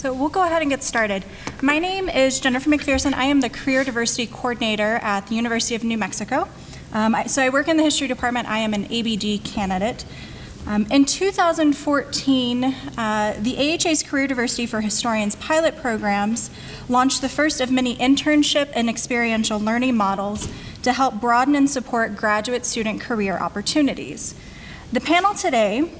So we'll go ahead and get started. My name is Jennifer McPherson. I am the Career Diversity Coordinator at the University of New Mexico. So I work in the history department. I am an ABD candidate. In 2014, the AHA's Career Diversity for Historians pilot programs launched the first of many internship and experiential learning models to help broaden and support graduate student career opportunities. The panel today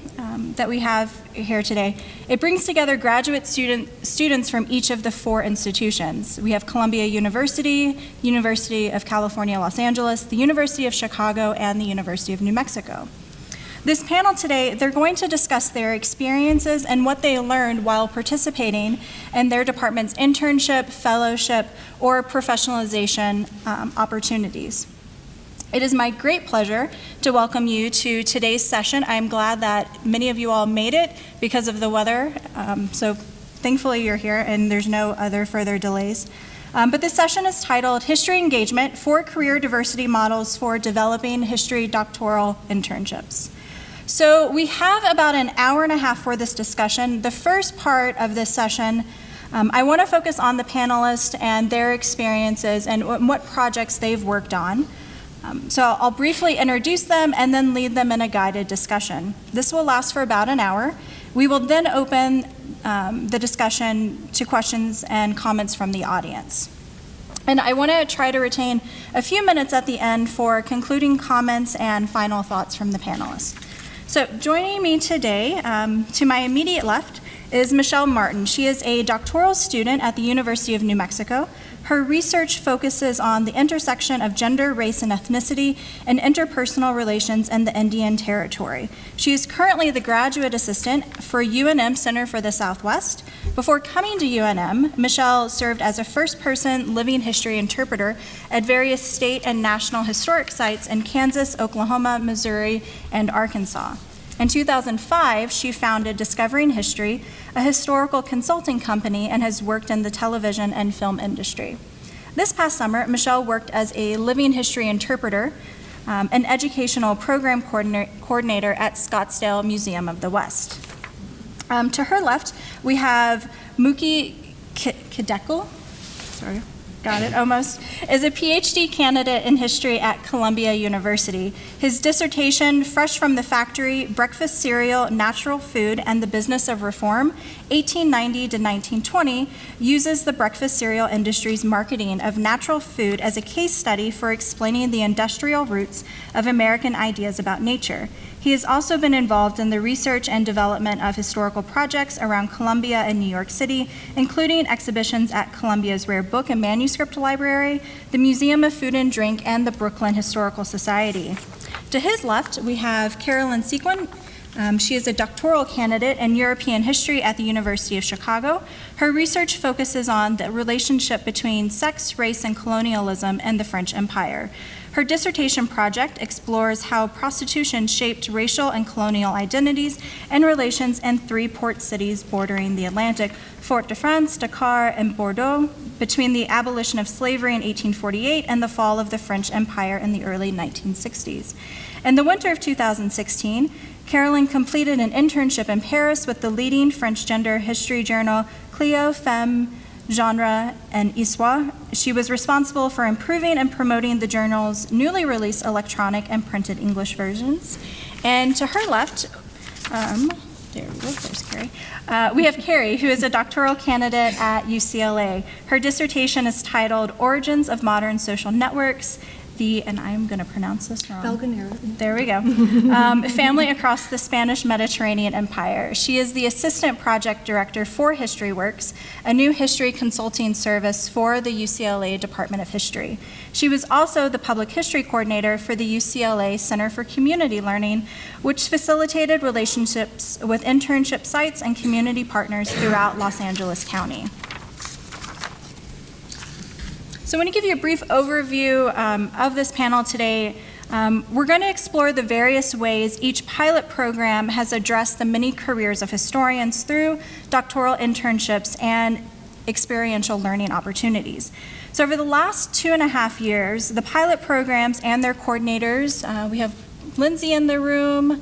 that we have here today, it brings together graduate students from each of the 4 institutions. We have Columbia University, University of California, Los Angeles, the University of Chicago, and the University of New Mexico. This panel today, they're going to discuss their experiences and what they learned while participating in their department's internship, fellowship, or professionalization opportunities. It is my great pleasure to welcome you to today's session. I'm glad that many of you all made it because of the weather, so thankfully you're here and there's no other further delays. But this session is titled History Engagement: 4 Career Diversity Models for Developing History Doctoral Internships. So we have about an hour and a half for this discussion. The first part of this session, I want to focus on the panelists and their experiences and what projects they've worked on. So I'll briefly introduce them and then lead them in a guided discussion. This will last for about an hour. We will then open the discussion to questions and comments from the audience. And I want to try to retain a few minutes at the end for concluding comments and final thoughts from the panelists. So joining me today, to my immediate left, is Michelle Martin. She is a doctoral student at the University of New Mexico. Her research focuses on the intersection of gender, race, and ethnicity and interpersonal relations in the Indian Territory. She is currently the graduate assistant for UNM Center for the Southwest. Before coming to UNM, Michelle served as a first-person living history interpreter at various state and national historic sites in Kansas, Oklahoma, Missouri, and Arkansas. In 2005, she founded Discovering History, a historical consulting company, and has worked in the television and film industry. This past summer, Michelle worked as a living history interpreter, an educational program coordinator at Scottsdale Museum of the West. To her left, we have Muki Kideko, sorry. Got it, almost, is a PhD candidate in history at Columbia University. His dissertation, Fresh from the Factory, Breakfast Cereal, Natural Food, and the Business of Reform, 1890 to 1920, uses the breakfast cereal industry's marketing of natural food as a case study for explaining the industrial roots of American ideas about nature. He has also been involved in the research and development of historical projects around Columbia and New York City, including exhibitions at Columbia's Rare Book and Manuscript Library, the Museum of Food and Drink, and the Brooklyn Historical Society. To his left, we have Carolyn Sequin. She is a doctoral candidate in European history at the University of Chicago. Her research focuses on the relationship between sex, race, and colonialism in the French Empire. Her dissertation project explores how prostitution shaped racial and colonial identities and relations in 3 port cities bordering the Atlantic, Fort-de-France, Dakar, and Bordeaux, between the abolition of slavery in 1848 and the fall of the French Empire in the early 1960s. In the winter of 2016, Carolyn completed an internship in Paris with the leading French gender history journal Clio, Femme, Genre, and Histoire. She was responsible for improving and promoting the journal's newly released electronic and printed English versions. And to her left, there we go, there's Carrie. We have Carrie, who is a doctoral candidate at UCLA. Her dissertation is titled Origins of Modern Social Networks, and I'm going to pronounce this wrong. There we go. Family Across the Spanish Mediterranean Empire. She is the Assistant Project Director for HistoryWorks, a new history consulting service for the UCLA Department of History. She was also the Public History Coordinator for the UCLA Center for Community Learning, which facilitated relationships with internship sites and community partners throughout Los Angeles County. So I want to give you a brief overview of this panel today. We're going to explore the various ways each pilot program has addressed the many careers of historians through doctoral internships and experiential learning opportunities. So over the last 2.5 years, the pilot programs and their coordinators, we have Lindsay in the room.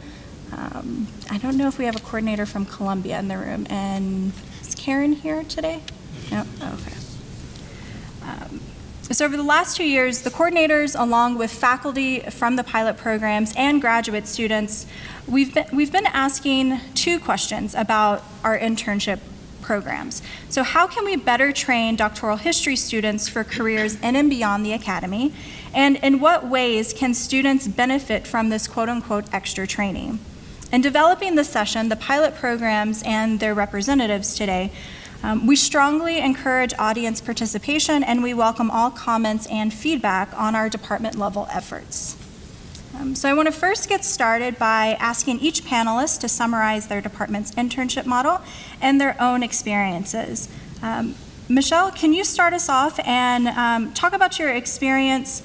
I don't know if we have a coordinator from Columbia in the room, and Karen here today? No? Okay. So over the last 2 years, the coordinators, along with faculty from the pilot programs and graduate students, we've been asking 2 questions about our internship programs. So how can we better train doctoral history students for careers in and beyond the academy? And in what ways can students benefit from this quote-unquote extra training? In developing this session, the pilot programs and their representatives today, we strongly encourage audience participation, and we welcome all comments and feedback on our department level efforts. So I want to first get started by asking each panelist to summarize their department's internship model and their own experiences. Michelle, can you start us off and talk about your experience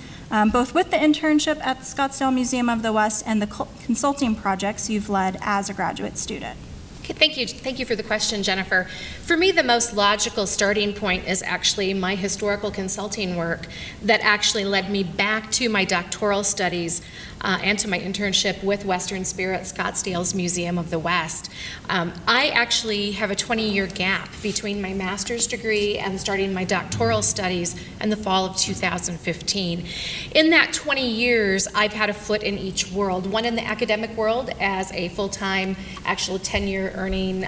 both with the internship at the Scottsdale Museum of the West and the consulting projects you've led as a graduate student? Thank you. Thank you for the question, Jennifer. For me, the most logical starting point is actually my historical consulting work that actually led me back to my doctoral studies and to my internship with Western Spirit, Scottsdale's Museum of the West. I actually have a 20-year gap between my master's degree and starting my doctoral studies in the fall of 2015. In that 20 years, I've had a foot in each world, one in the academic world as a full-time, actual tenure earning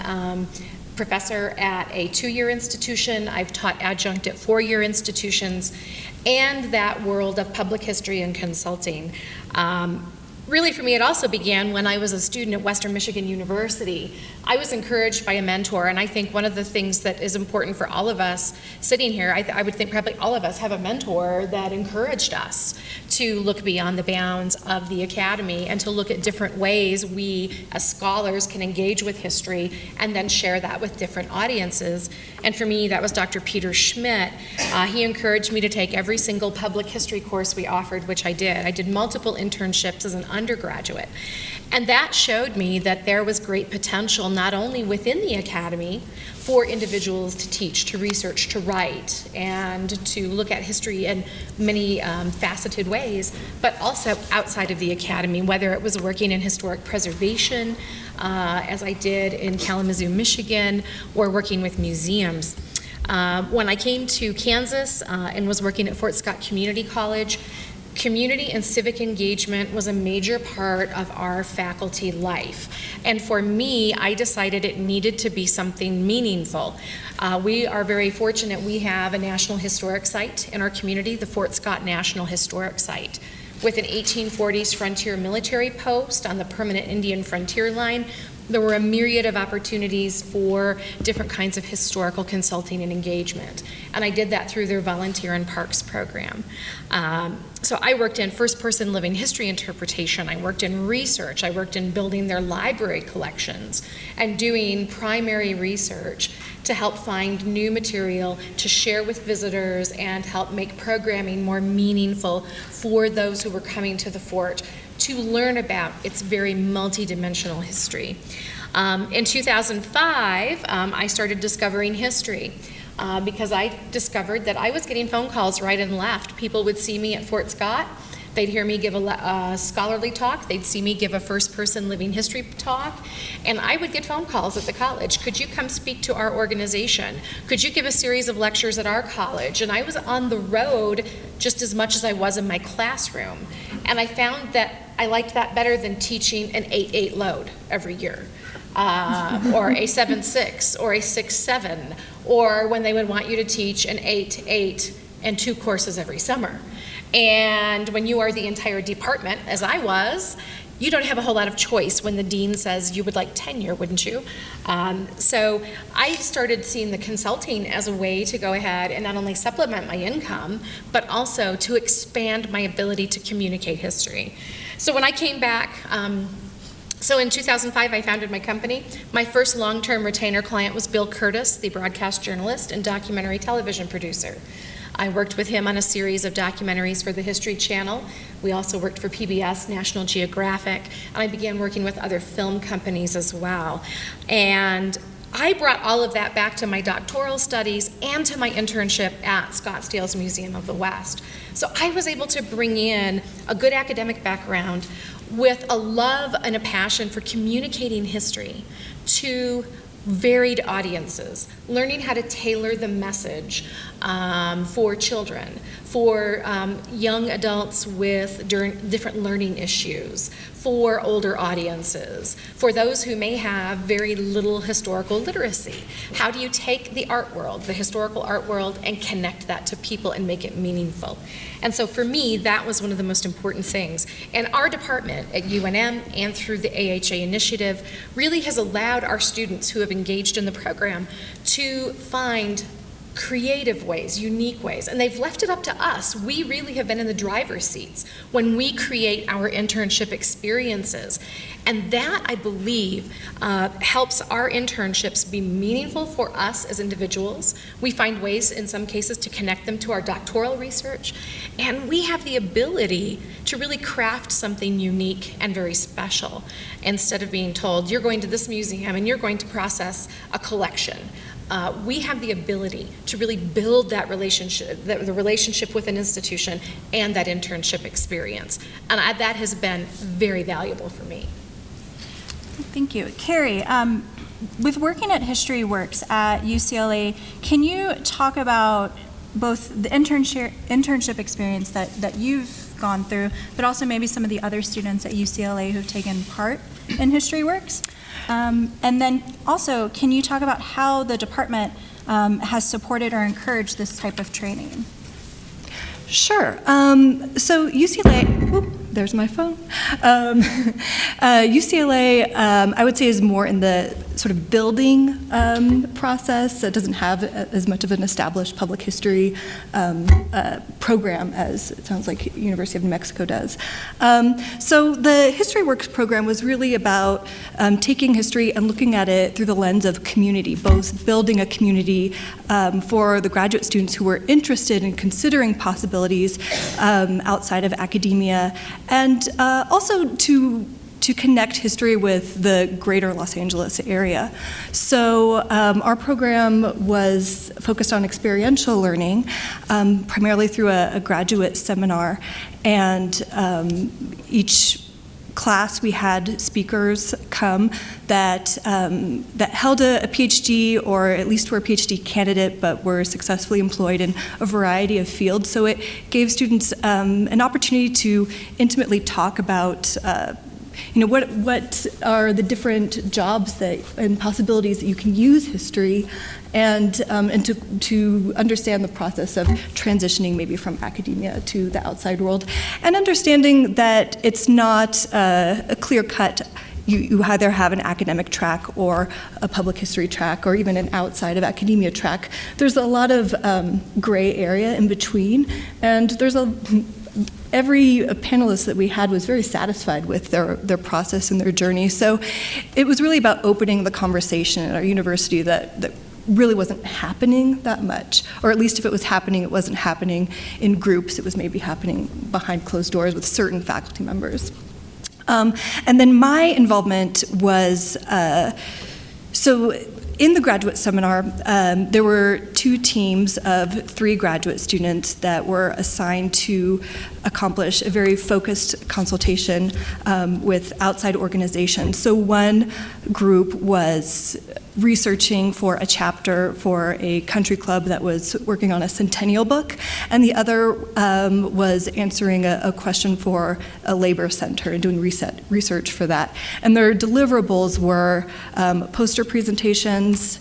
professor at a 2-year institution. I've taught adjunct at 4-year institutions, and that world of public history and consulting. Really, for me, it also began when I was a student at Western Michigan University. I was encouraged by a mentor, and I think one of the things that is important for all of us sitting here, I would think probably all of us have a mentor that encouraged us to look beyond the bounds of the academy and to look at different ways we as scholars can engage with history and then share that with different audiences. And for me, that was Dr. Peter Schmidt. He encouraged me to take every single public history course we offered, which I did. I did multiple internships as an undergraduate. And that showed me that there was great potential not only within the academy for individuals to teach, to research, to write, and to look at history in many faceted ways, but also outside of the academy, whether it was working in historic preservation, as I did in Kalamazoo, Michigan, or working with museums. When I came to Kansas and was working at Fort Scott Community College, community and civic engagement was a major part of our faculty life. And for me, I decided it needed to be something meaningful. We are very fortunate we have a National Historic Site in our community, the Fort Scott National Historic Site, with an 1840s frontier military post on the permanent Indian frontier line. There were a myriad of opportunities for different kinds of historical consulting and engagement. And I did that through their Volunteer in Parks program. So I worked in first-person living history interpretation. I worked in research. I worked in building their library collections and doing primary research to help find new material to share with visitors and help make programming more meaningful for those who were coming to the fort to learn about its very multidimensional history. In 2005, I started discovering history because I discovered that I was getting phone calls right and left. People would see me at Fort Scott. They'd hear me give a scholarly talk. They'd see me give a first-person living history talk. And I would get phone calls at the college. Could you come speak to our organization? Could you give a series of lectures at our college? And I was on the road just as much as I was in my classroom. And I found that I liked that better than teaching an 8-8 load every year, or a 7-6, or a 6-7, or when they would want you to teach an 8-8 and 2 courses every summer. And when you are the entire department, as I was, you don't have a whole lot of choice when the dean says you would like tenure, wouldn't you? So I started seeing the consulting as a way to go ahead and not only supplement my income, but also to expand my ability to communicate history. So when I came back, so in 2005, I founded my company. My first long-term retainer client was Bill Curtis, the broadcast journalist and documentary television producer. I worked with him on a series of documentaries for the History Channel. We also worked for PBS, National Geographic, and I began working with other film companies as well. And I brought all of that back to my doctoral studies and to my internship at Scottsdale's Museum of the West. So I was able to bring in a good academic background with a love and a passion for communicating history to varied audiences, learning how to tailor the message for children, for young adults with different learning issues, for older audiences, for those who may have very little historical literacy. How do you take the art world, the historical art world, and connect that to people and make it meaningful? And so for me, that was one of the most important things. And our department at UNM and through the AHA initiative really has allowed our students who have engaged in the program to find creative ways, unique ways, and they've left it up to us. We really have been in the driver's seats when we create our internship experiences. And that, I believe, helps our internships be meaningful for us as individuals. We find ways, in some cases, to connect them to our doctoral research. And we have the ability to really craft something unique and very special, instead of being told, you're going to this museum and you're going to process a collection. We have the ability to really build that relationship, the relationship with an institution and that internship experience. And that has been very valuable for me. Thank you. Carrie, with working at History Works at UCLA, can you talk about both the internship experience that you've gone through, but also maybe some of the other students at UCLA who've taken part in History Works? And then also, can you talk about how the department has supported or encouraged this type of training? Sure. So UCLA, there's my phone. UCLA, I would say, is more in the sort of building process. It doesn't have as much of an established public history program as it sounds like University of New Mexico does. So the History Works program was really about taking history and looking at it through the lens of community, both building a community for the graduate students who were interested in considering possibilities outside of academia, and also to connect history with the greater Los Angeles area. So our program was focused on experiential learning, primarily through a graduate seminar, and each class we had speakers come that held a PhD, or at least were a PhD candidate, but were successfully employed in a variety of fields. So it gave students an opportunity to intimately talk about what are the different jobs and possibilities that you can use history, and to understand the process of transitioning maybe from academia to the outside world, and understanding that it's not a clear-cut, you either have an academic track or a public history track or even an outside of academia track. There's a lot of gray area in between, and every panelist that we had was very satisfied with their process and their journey. So it was really about opening the conversation at our university that really wasn't happening that much, or at least if it was happening, it wasn't happening in groups. It was maybe happening behind closed doors with certain faculty members. And then my involvement was, so in the graduate seminar, there were 2 teams of 3 graduate students that were assigned to accomplish a very focused consultation with outside organizations. So one group was researching for a chapter for a country club that was working on a centennial book, and the other was answering a question for a labor center and doing research for that. And their deliverables were poster presentations,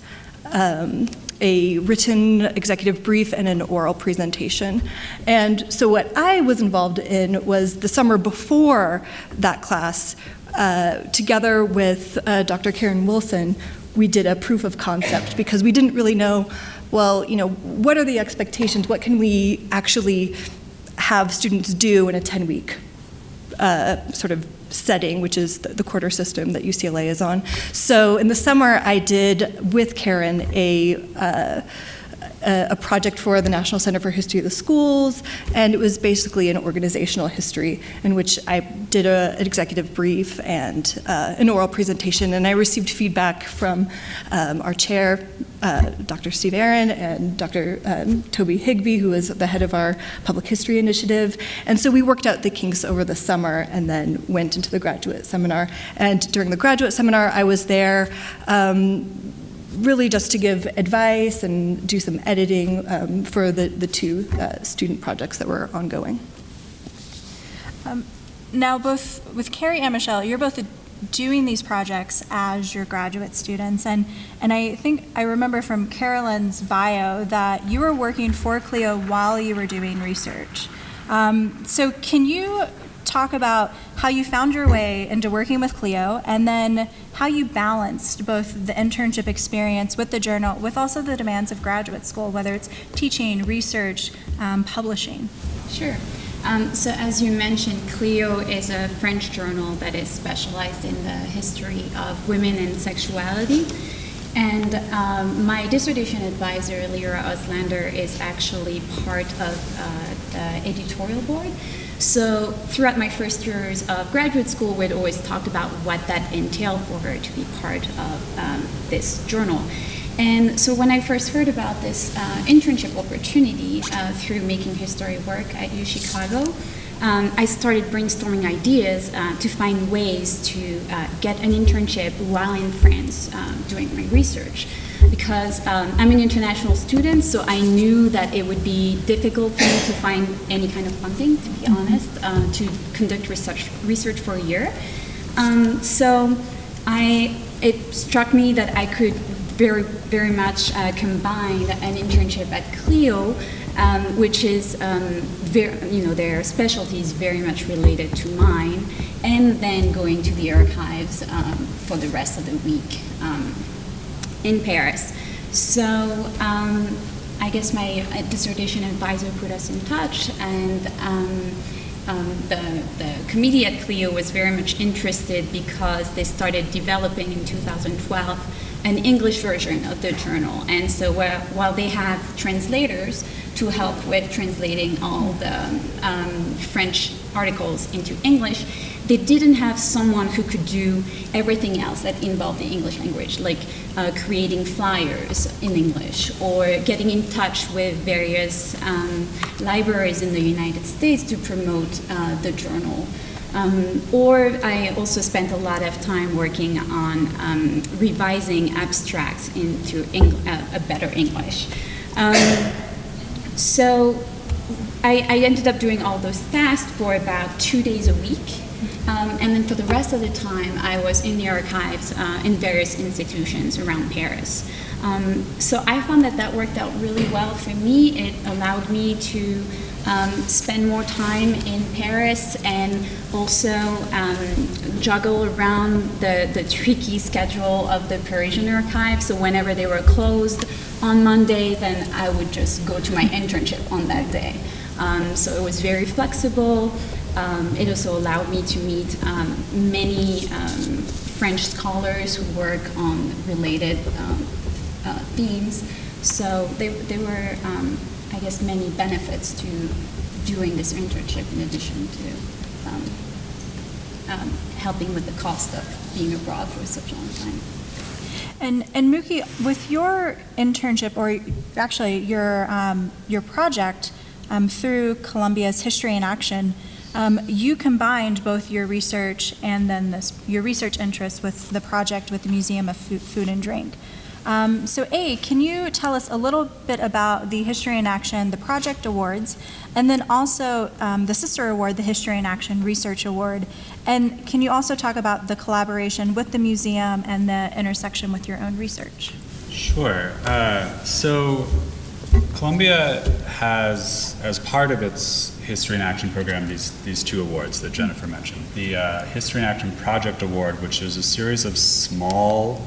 a written executive brief, and an oral presentation. And so what I was involved in was the summer before that class, together with Dr. Karen Wilson, we did a proof of concept, because we didn't really know, well, what are the expectations? What can we actually have students do in a 10-week sort of setting, which is the quarter system that UCLA is on. So in the summer, I did, with Karen, a project for the National Center for History of the Schools, and it was basically an organizational history in which I did an executive brief and an oral presentation, and I received feedback from our chair, Dr. Steve Aaron, and Dr. Toby Higbee, who is the head of our public history initiative. And so we worked out the kinks over the summer and then went into the graduate seminar. And during the graduate seminar, I was there really just to give advice and do some editing for the two student projects that were ongoing. Now, both with Carrie and Michelle, you're both doing these projects as your graduate students, and I think I remember from Carolyn's bio that you were working for Clio while you were doing research. So can you talk about how you found your way into working with Clio, and then how you balanced both the internship experience with the journal with also the demands of graduate school, whether it's teaching, research, publishing? Sure. So as you mentioned, Clio is a French journal that is specialized in the history of women and sexuality. And my dissertation advisor, Lyra Oslander, is actually part of the editorial board. So throughout my first years of graduate school, we'd always talked about what that entailed for her to be part of this journal. And so when I first heard about this internship opportunity through Making History work at UChicago, I started brainstorming ideas to find ways to get an internship while in France doing my research. Because I'm an international student, so I knew that it would be difficult for me to find any kind of funding, to be honest, to conduct research for a year. So it struck me that I could very much combine an internship at Clio, which is their specialty is very much related to mine, and then going to the archives for the rest of the week in Paris. So I guess my dissertation advisor put us in touch, and the committee at Clio was very much interested because they started developing in 2012 an English version of the journal. And so while they have translators to help with translating all the French articles into English, they didn't have someone who could do everything else that involved the English language, like creating flyers in English or getting in touch with various libraries in the United States to promote the journal. Or I also spent a lot of time working on revising abstracts into a better English. So I ended up doing all those tasks for about 2 days a week. And then for the rest of the time, I was in the archives in various institutions around Paris. So I found that worked out really well for me. It allowed me to spend more time in Paris and also juggle around the tricky schedule of the Parisian archives. So whenever they were closed on Monday, then I would just go to my internship on that day. So it was very flexible. It also allowed me to meet many French scholars who work on related themes. So there were, I guess, many benefits to doing this internship in addition to helping with the cost of being abroad for such a long time. And Mookie, with your internship, or actually your project through Columbia's History in Action, you combined both your research and then your research interests with the project with the Museum of Food and Drink. So can you tell us a little bit about the History in Action, the project awards, and then also the sister award, the History in Action Research Award, and can you also talk about the collaboration with the museum and the intersection with your own research? Sure. So Columbia has, as part of its History in Action program, these two awards that Jennifer mentioned. The History in Action Project Award, which is a series of small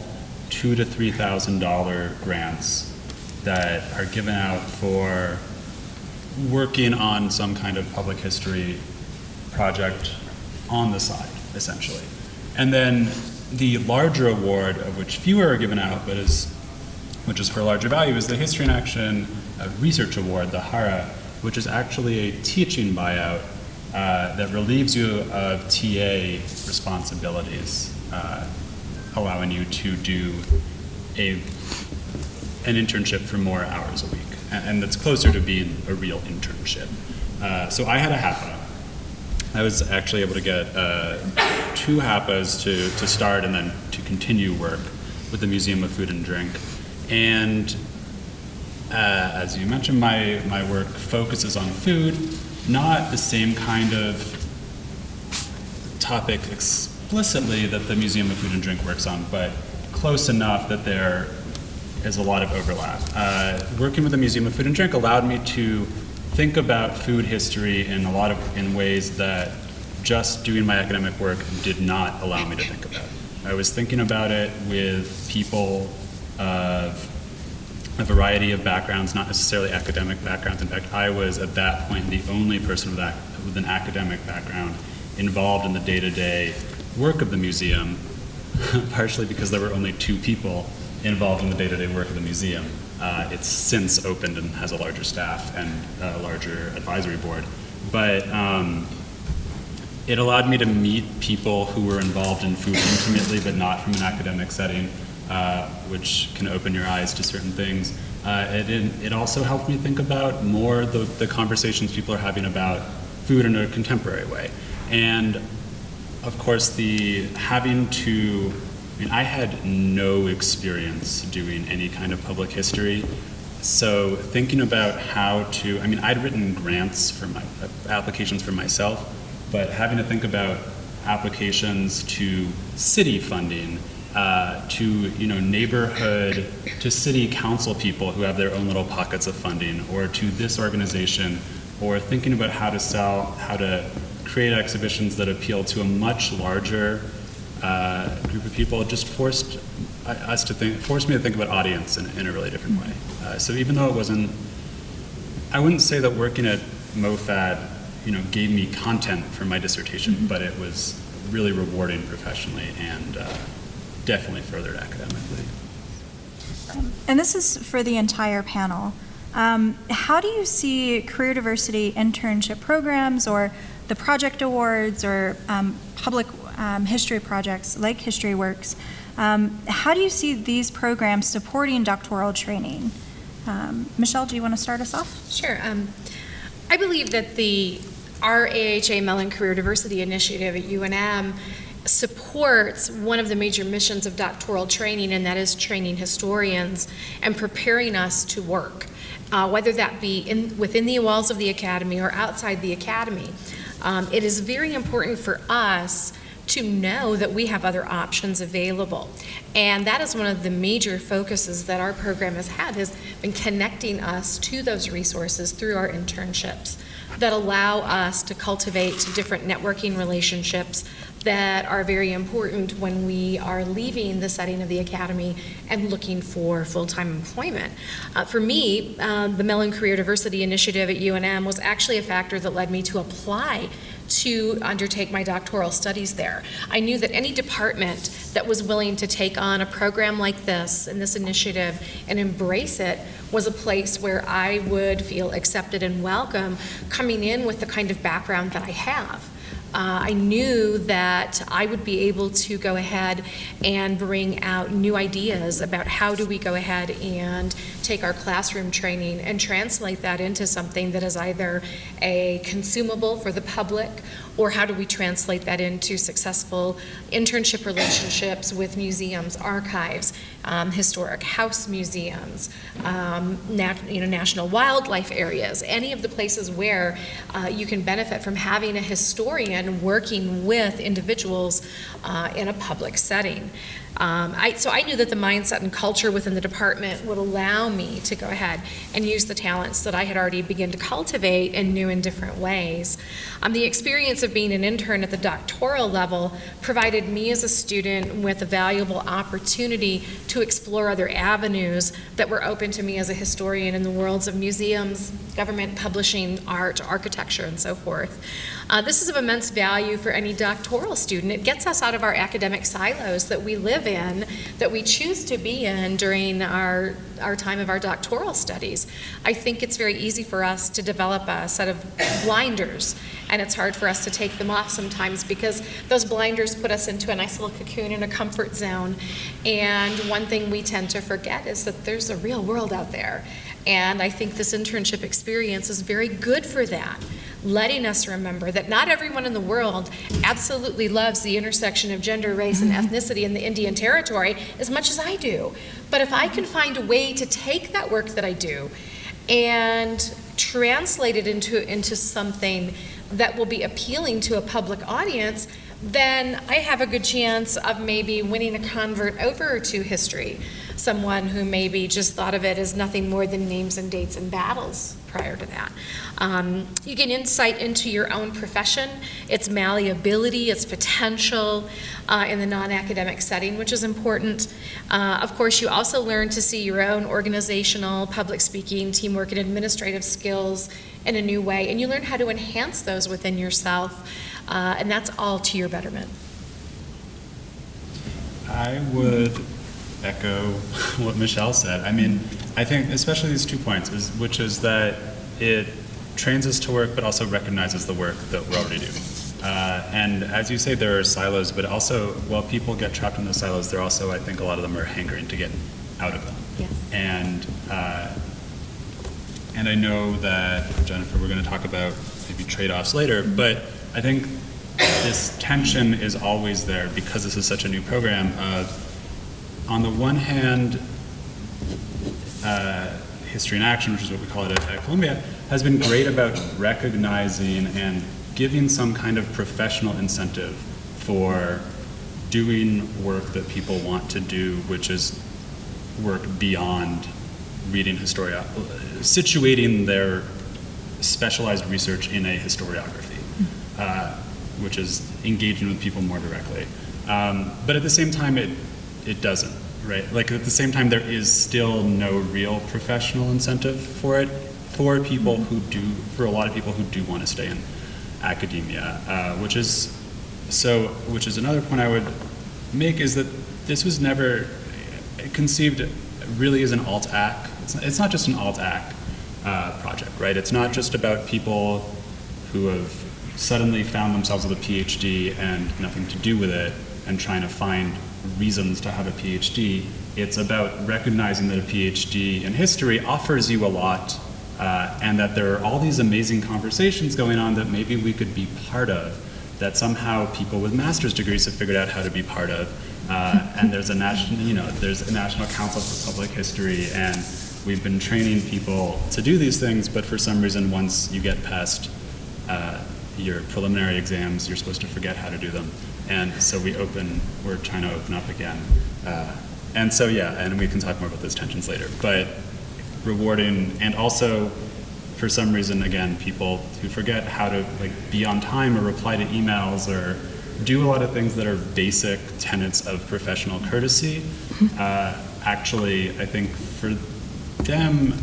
$2,000 to $3,000 grants that are given out for working on some kind of public history project on the side, essentially. And then the larger award, of which fewer are given out, but which is for larger value, is the History in Action Research Award, the HARA, which is actually a teaching buyout that relieves you of TA responsibilities, allowing you to do an internship for more hours a week. And that's closer to being a real internship. So I had a HAPA. I was actually able to get 2 HAPAs to start and then to continue work with the Museum of Food and Drink. And as you mentioned, my work focuses on food, not the same kind of topic explicitly that the Museum of Food and Drink works on, but close enough that there is a lot of overlap. Working with the Museum of Food and Drink allowed me to think about food history in ways that just doing my academic work did not allow me to think about. I was thinking about it with people of a variety of backgrounds, not necessarily academic backgrounds. In fact, I was at that point the only person with an academic background involved in the day-to-day work of the museum, partially because there were only 2 people involved in the day-to-day work of the museum. It's since opened and has a larger staff and a larger advisory board. But it allowed me to meet people who were involved in food intimately, but not from an academic setting, which can open your eyes to certain things. It also helped me think about more the conversations people are having about food in a contemporary way. And of course, I had no experience doing any kind of public history. So thinking about I'd written grants for applications for myself, but having to think about applications to city funding, to neighborhood, to city council people who have their own little pockets of funding, or to this organization, or thinking about how to create exhibitions that appeal to a much larger group of people, just forced me to think about audience in a really different way. So even though I wouldn't say that working at MoFad, gave me content for my dissertation, but it was really rewarding professionally and definitely furthered academically. And this is for the entire panel. How do you see career diversity internship programs or the project awards or public history projects like History Works? How do you see these programs supporting doctoral training? Michelle, do you want to start us off? Sure. I believe that our AHA Mellon Career Diversity Initiative at UNM supports one of the major missions of doctoral training, and that is training historians and preparing us to work, whether that be within the walls of the academy or outside the academy. It is very important for us to know that we have other options available. And that is one of the major focuses that our program has been connecting us to those resources through our internships that allow us to cultivate different networking relationships that are very important when we are leaving the setting of the academy and looking for full-time employment. For me, the Mellon Career Diversity Initiative at UNM was actually a factor that led me to apply to undertake my doctoral studies there. I knew that any department that was willing to take on a program like this and this initiative and embrace it was a place where I would feel accepted and welcome coming in with the kind of background that I have. I knew that I would be able to go ahead and bring out new ideas about how do we go ahead and take our classroom training and translate that into something that is either a consumable for the public, or how do we translate that into successful internship relationships with museums, archives, historic house museums, national wildlife areas, any of the places where you can benefit from having a historian working with individuals in a public setting. So I knew that the mindset and culture within the department would allow me to go ahead and use the talents that I had already begun to cultivate in new and different ways. The experience of being an intern at the doctoral level provided me as a student with a valuable opportunity to explore other avenues that were open to me as a historian in the worlds of museums, government, publishing, art, architecture, and so forth. This is of immense value for any doctoral student. It gets us out of our academic silos that we live in, that we choose to be in during our time of our doctoral studies. I think it's very easy for us to develop a set of blinders, and it's hard for us to take them off sometimes because those blinders put us into a nice little cocoon in a comfort zone. And one thing we tend to forget is that there's a real world out there. And I think this internship experience is very good for that. letting us remember that not everyone in the world absolutely loves the intersection of gender, race, and ethnicity in the Indian Territory as much as I do. But if I can find a way to take that work that I do and translate it into something that will be appealing to a public audience, then I have a good chance of maybe winning a convert over to history, someone who maybe just thought of it as nothing more than names and dates and battles prior to that. You get insight into your own profession, its malleability, its potential in the non-academic setting, which is important. Of course, you also learn to see your own organizational, public speaking, teamwork, and administrative skills in a new way, and you learn how to enhance those within yourself, and that's all to your betterment. I would echo what Michelle said. I mean, I think especially these 2 points, which is that it trains us to work, but also recognizes the work that we're already doing. And as you say, there are silos, but also while people get trapped in those silos, there also, I think a lot of them are hankering to get out of them. Yes. And I know that, Jennifer, we're going to talk about maybe trade-offs later, but I think this tension is always there because this is such a new program of, on the one hand, History in Action, which is what we call it at Columbia, has been great about recognizing and giving some kind of professional incentive for doing work that people want to do, which is work beyond reading situating their specialized research in a historiography, which is engaging with people more directly. But at the same time, it doesn't, right? Like at the same time, there is still no real professional incentive for it for people who do, for a lot of people who do want to stay in academia, which is another point I would make, is that this was never conceived really as an alt-ac. It's not just an alt-ac project, right? It's not just about people who have suddenly found themselves with a PhD and nothing to do with it and trying to find reasons to have a PhD. It's about recognizing that a PhD in history offers you a lot, and that there are all these amazing conversations going on that maybe we could be part of, that somehow people with master's degrees have figured out how to be part of. And there's a National Council for Public History, and we've been training people to do these things, but for some reason, once you get past your preliminary exams, you're supposed to forget how to do them. And so we're trying to open up again. And so, yeah, and we can talk more about those tensions later, but rewarding, and also, for some reason, again, people who forget how to be on time or reply to emails or do a lot of things that are basic tenets of professional courtesy. Actually, I think for them,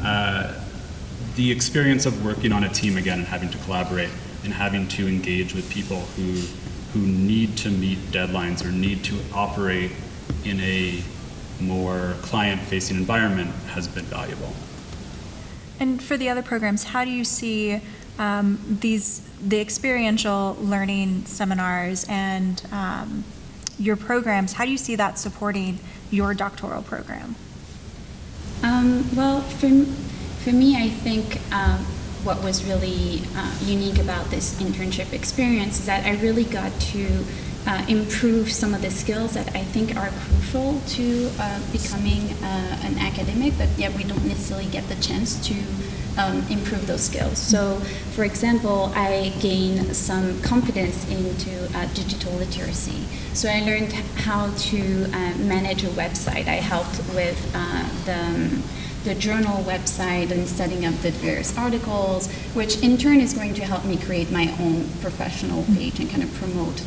the experience of working on a team again and having to collaborate and having to engage with people who need to meet deadlines or need to operate in a more client-facing environment has been valuable. And for the other programs, how do you see the experiential learning seminars and your programs, how do you see that supporting your doctoral program? Well, for me, I think what was really unique about this internship experience is that I really got to improve some of the skills that I think are crucial to becoming an academic, but yet we don't necessarily get the chance to improve those skills. So, for example, I gained some confidence into digital literacy. So I learned how to manage a website. I helped with the journal website and setting up the various articles, which in turn is going to help me create my own professional page and kind of promote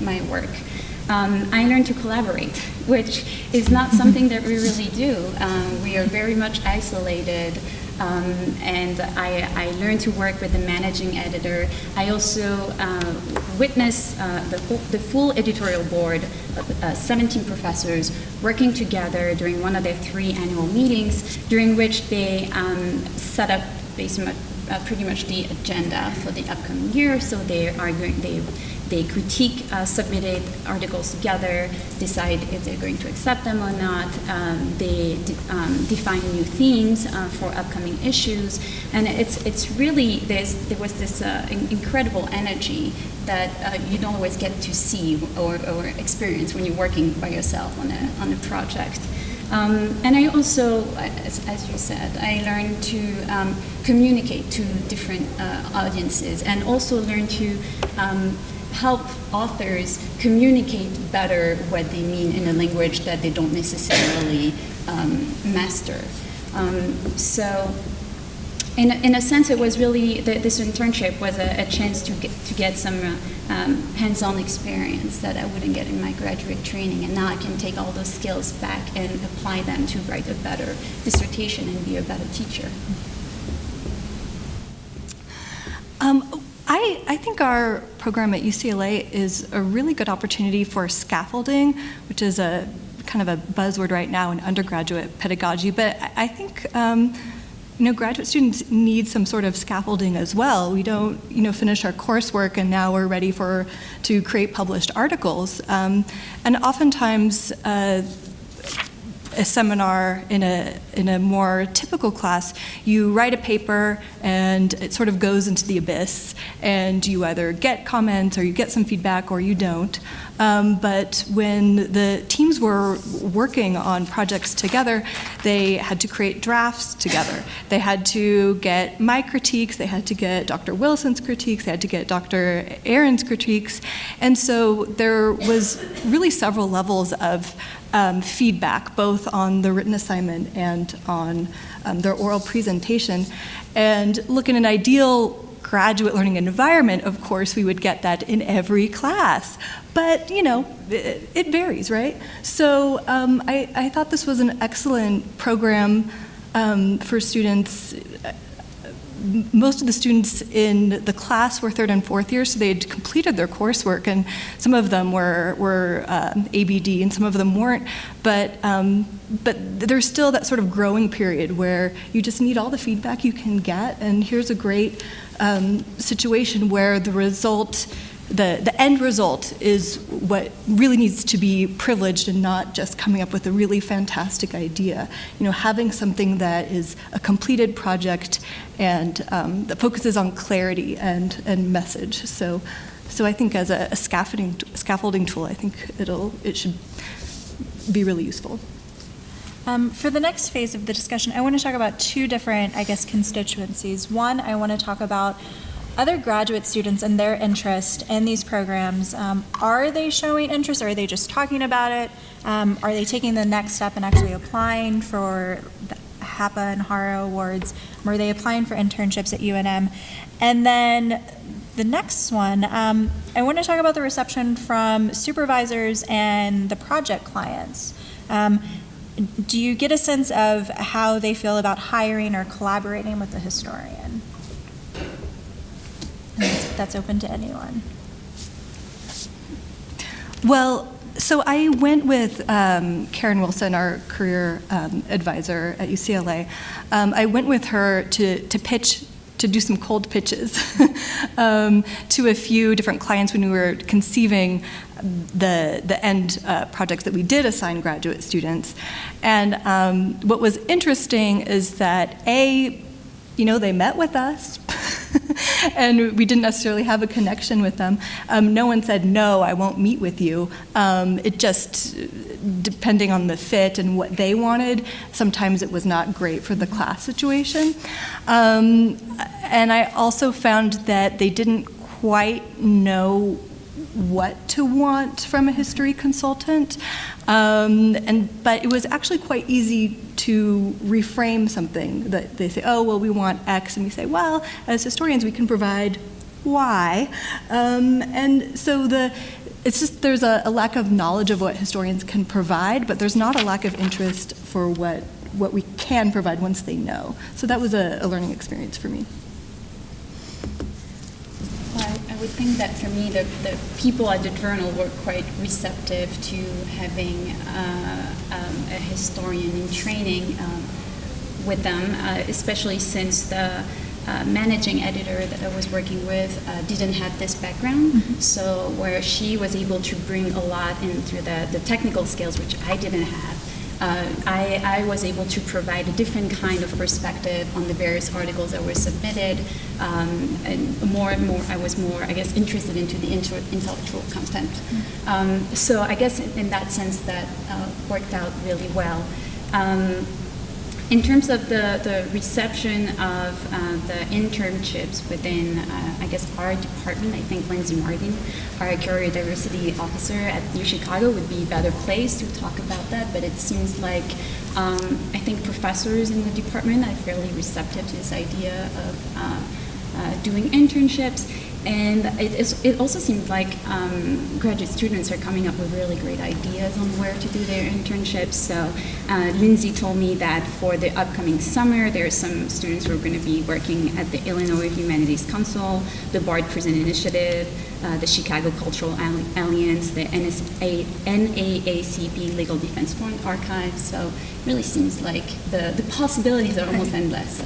my work. I learned to collaborate, which is not something that we really do. We are very much isolated, and I learned to work with the managing editor. I also witnessed the full editorial board of 17 professors working together during one of their 3 annual meetings, during which they set up pretty much the agenda for the upcoming year. So they They critique submitted articles together, decide if they're going to accept them or not. They define new themes for upcoming issues, and it's really there was this incredible energy that you don't always get to see or experience when you're working by yourself on a project. And I also, as you said, I learned to communicate to different audiences, and also learn to help authors communicate better what they mean in a language that they don't necessarily master. So in a sense, it was really, this internship was a chance to get some hands-on experience that I wouldn't get in my graduate training, and now I can take all those skills back and apply them to write a better dissertation and be a better teacher. I think our program at UCLA is a really good opportunity for scaffolding, which is a kind of a buzzword right now in undergraduate pedagogy, but I think graduate students need some sort of scaffolding as well. We don't, finish our coursework and now we're ready to create published articles. And oftentimes, a seminar in a more typical class, you write a paper and it sort of goes into the abyss, and you either get comments or you get some feedback or you don't. But when the teams were working on projects together, they had to create drafts together. They had to get my critiques, they had to get Dr. Wilson's critiques, they had to get Dr. Aaron's critiques. And so there was really several levels of feedback, both on the written assignment and on their oral presentation. And look, in an ideal graduate learning environment, of course, we would get that in every class. But, it varies, right? So I thought this was an excellent program for students. Most of the students in the class were third and fourth years, so they had completed their coursework, and some of them were ABD and some of them weren't. But there's still that sort of growing period where you just need all the feedback you can get, and here's a great situation where the result, the end result, is what really needs to be privileged, and not just coming up with a really fantastic idea. Having something that is a completed project and that focuses on clarity and message. So I think as a scaffolding tool, I think it should be really useful. For the next phase of the discussion, I want to talk about two different, constituencies. One, I want to talk about other graduate students and their interest in these programs. Are they showing interest, or are they just talking about it? Are they taking the next step and actually applying for the HAPA and HARA awards? Are they applying for internships at UNM? And then the next one, I want to talk about the reception from supervisors and the project clients. Do you get a sense of how they feel about hiring or collaborating with the historian? That's open to anyone. Well, so I went with Karen Wilson, our career advisor at UCLA. I went with her to do some cold pitches to a few different clients when we were conceiving the end projects that we did assign graduate students. And what was interesting is that they met with us, and we didn't necessarily have a connection with them. No one said, no, I won't meet with you. It just, depending on the fit and what they wanted, sometimes it was not great for the class situation. And I also found that they didn't quite know what to want from a history consultant. But it was actually quite easy to reframe something that they say, oh, well, we want X, and we say, well, as historians, we can provide Y. And so it's just there's a lack of knowledge of what historians can provide, but there's not a lack of interest for what we can provide once they know. So that was a learning experience for me. I would think that for me, the people at the journal were quite receptive to having a historian in training with them, especially since the managing editor that I was working with didn't have this background, so where she was able to bring a lot into the technical skills, which I didn't have. I was able to provide a different kind of perspective on the various articles that were submitted, and more I was more, I guess, interested into the intellectual content. So I guess in that sense that worked out really well. In terms of the reception of the internships within, I guess, our department, I think Lindsay Martin, our career diversity officer at UChicago, would be a better place to talk about that. But it seems like I think professors in the department are fairly receptive to this idea of doing internships. And it also seems like graduate students are coming up with really great ideas on where to do their internships. So Lindsay told me that for the upcoming summer, there are some students who are going to be working at the Illinois Humanities Council, the Bard Prison Initiative, the Chicago Cultural Alliance, the NAACP Legal Defense Fund Archive. So it really seems like the possibilities are almost endless.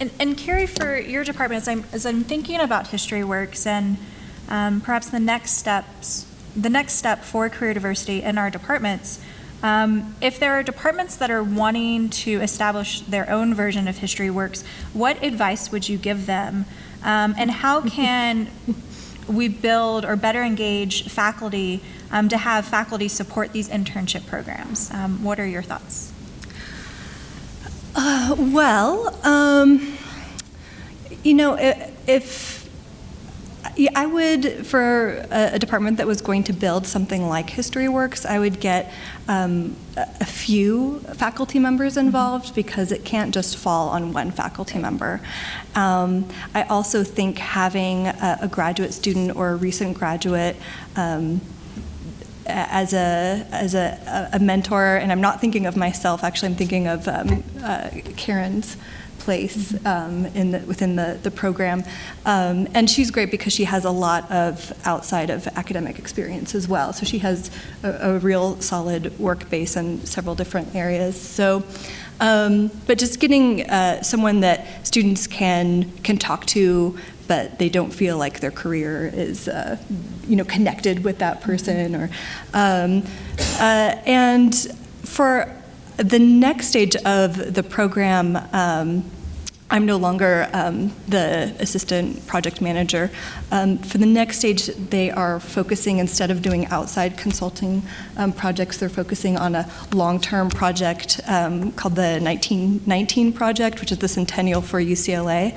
And Carrie, for your department, as I'm thinking about History Works and perhaps the next step for career diversity in our departments, if there are departments that are wanting to establish their own version of History Works, what advice would you give them? And how can we build or better engage faculty to have faculty support these internship programs? What are your thoughts? If I would, for a department that was going to build something like History Works, I would get a few faculty members involved because it can't just fall on one faculty member. I also think having a graduate student or a recent graduate as a mentor, and I'm not thinking of myself, actually I'm thinking of Karen's place within the program. And she's great because she has a lot of outside of academic experience as well. So she has a real solid work base in several different areas. So, but just getting someone that students can talk to, but they don't feel like their career is, connected with that person, or, and for the next stage of the program, I'm no longer the assistant project manager. For the next stage, they are focusing, instead of doing outside consulting projects, they're focusing on a long-term project called the 1919 Project, which is the centennial for UCLA.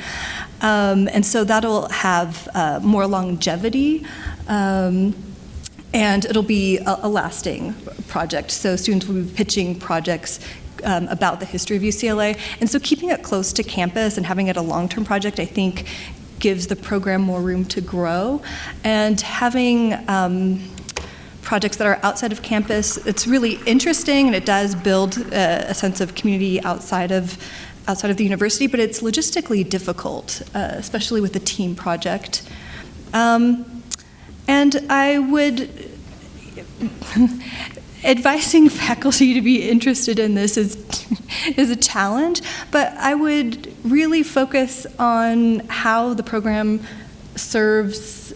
And so that'll have more longevity. And it'll be a lasting project. So students will be pitching projects about the history of UCLA. And so keeping it close to campus and having it a long-term project, I think, gives the program more room to grow. And having projects that are outside of campus, it's really interesting, and it does build a sense of community outside of the university, but it's logistically difficult, especially with a team project. And I would, advising faculty to be interested in this is a challenge, but I would really focus on how the program serves.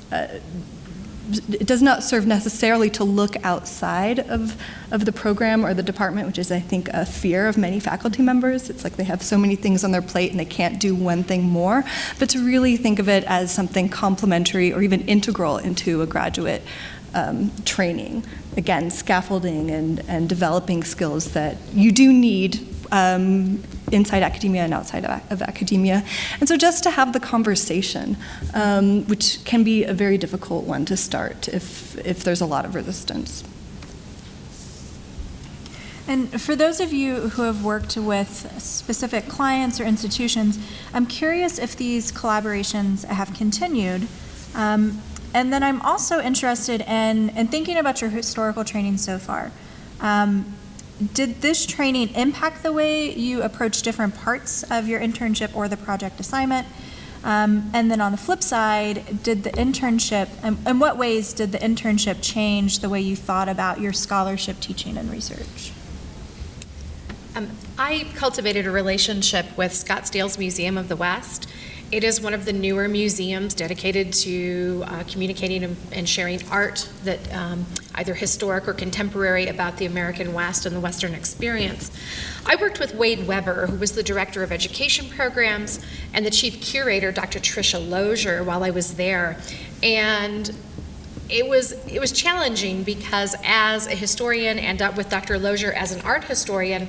It does not serve necessarily to look outside of the program or the department, which is, I think, a fear of many faculty members. It's like they have so many things on their plate and they can't do one thing more, but to really think of it as something complementary or even integral into a graduate training. Again, scaffolding and developing skills that you do need inside academia and outside of academia. And so just to have the conversation, which can be a very difficult one to start if there's a lot of resistance. And for those of you who have worked with specific clients or institutions, I'm curious if these collaborations have continued. And then I'm also interested in thinking about your historical training so far. Did this training impact the way you approach different parts of your internship or the project assignment? And then on the flip side, did the internship, in what ways did the internship change the way you thought about your scholarship, teaching, and research? I cultivated a relationship with Scottsdale's Museum of the West. It is one of the newer museums dedicated to communicating and sharing art that either historic or contemporary about the American West and the Western experience. I worked with Wade Weber, who was the director of education programs, and the chief curator, Dr. Tricia Lozier, while I was there. And it was challenging because as a historian and with Dr. Lozier as an art historian,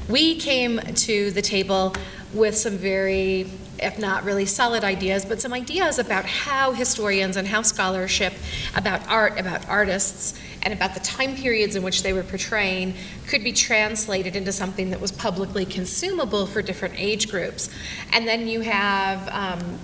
we came to the table with some very, if not really solid ideas, but some ideas about how historians and how scholarship about art, about artists, and about the time periods in which they were portraying could be translated into something that was publicly consumable for different age groups. And then you have,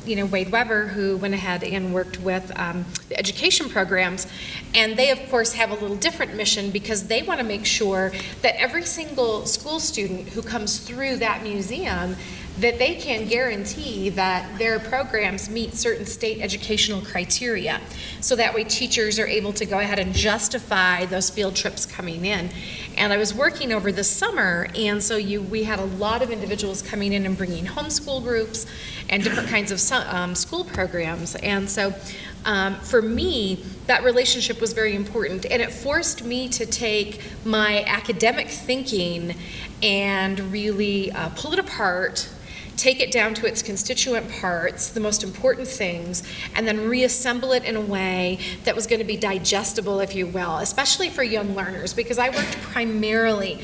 Wade Weber, who went ahead and worked with the education programs, and they, of course, have a little different mission because they want to make sure that every single school student who comes through that museum, that they can guarantee that their programs meet certain state educational criteria. So that way teachers are able to go ahead and justify those field trips coming in. And I was working over the summer, and so we had a lot of individuals coming in and bringing homeschool groups and different kinds of school programs. And so for me, that relationship was very important, and it forced me to take my academic thinking and really pull it apart, take it down to its constituent parts, the most important things, and then reassemble it in a way that was going to be digestible, if you will, especially for young learners, because I worked primarily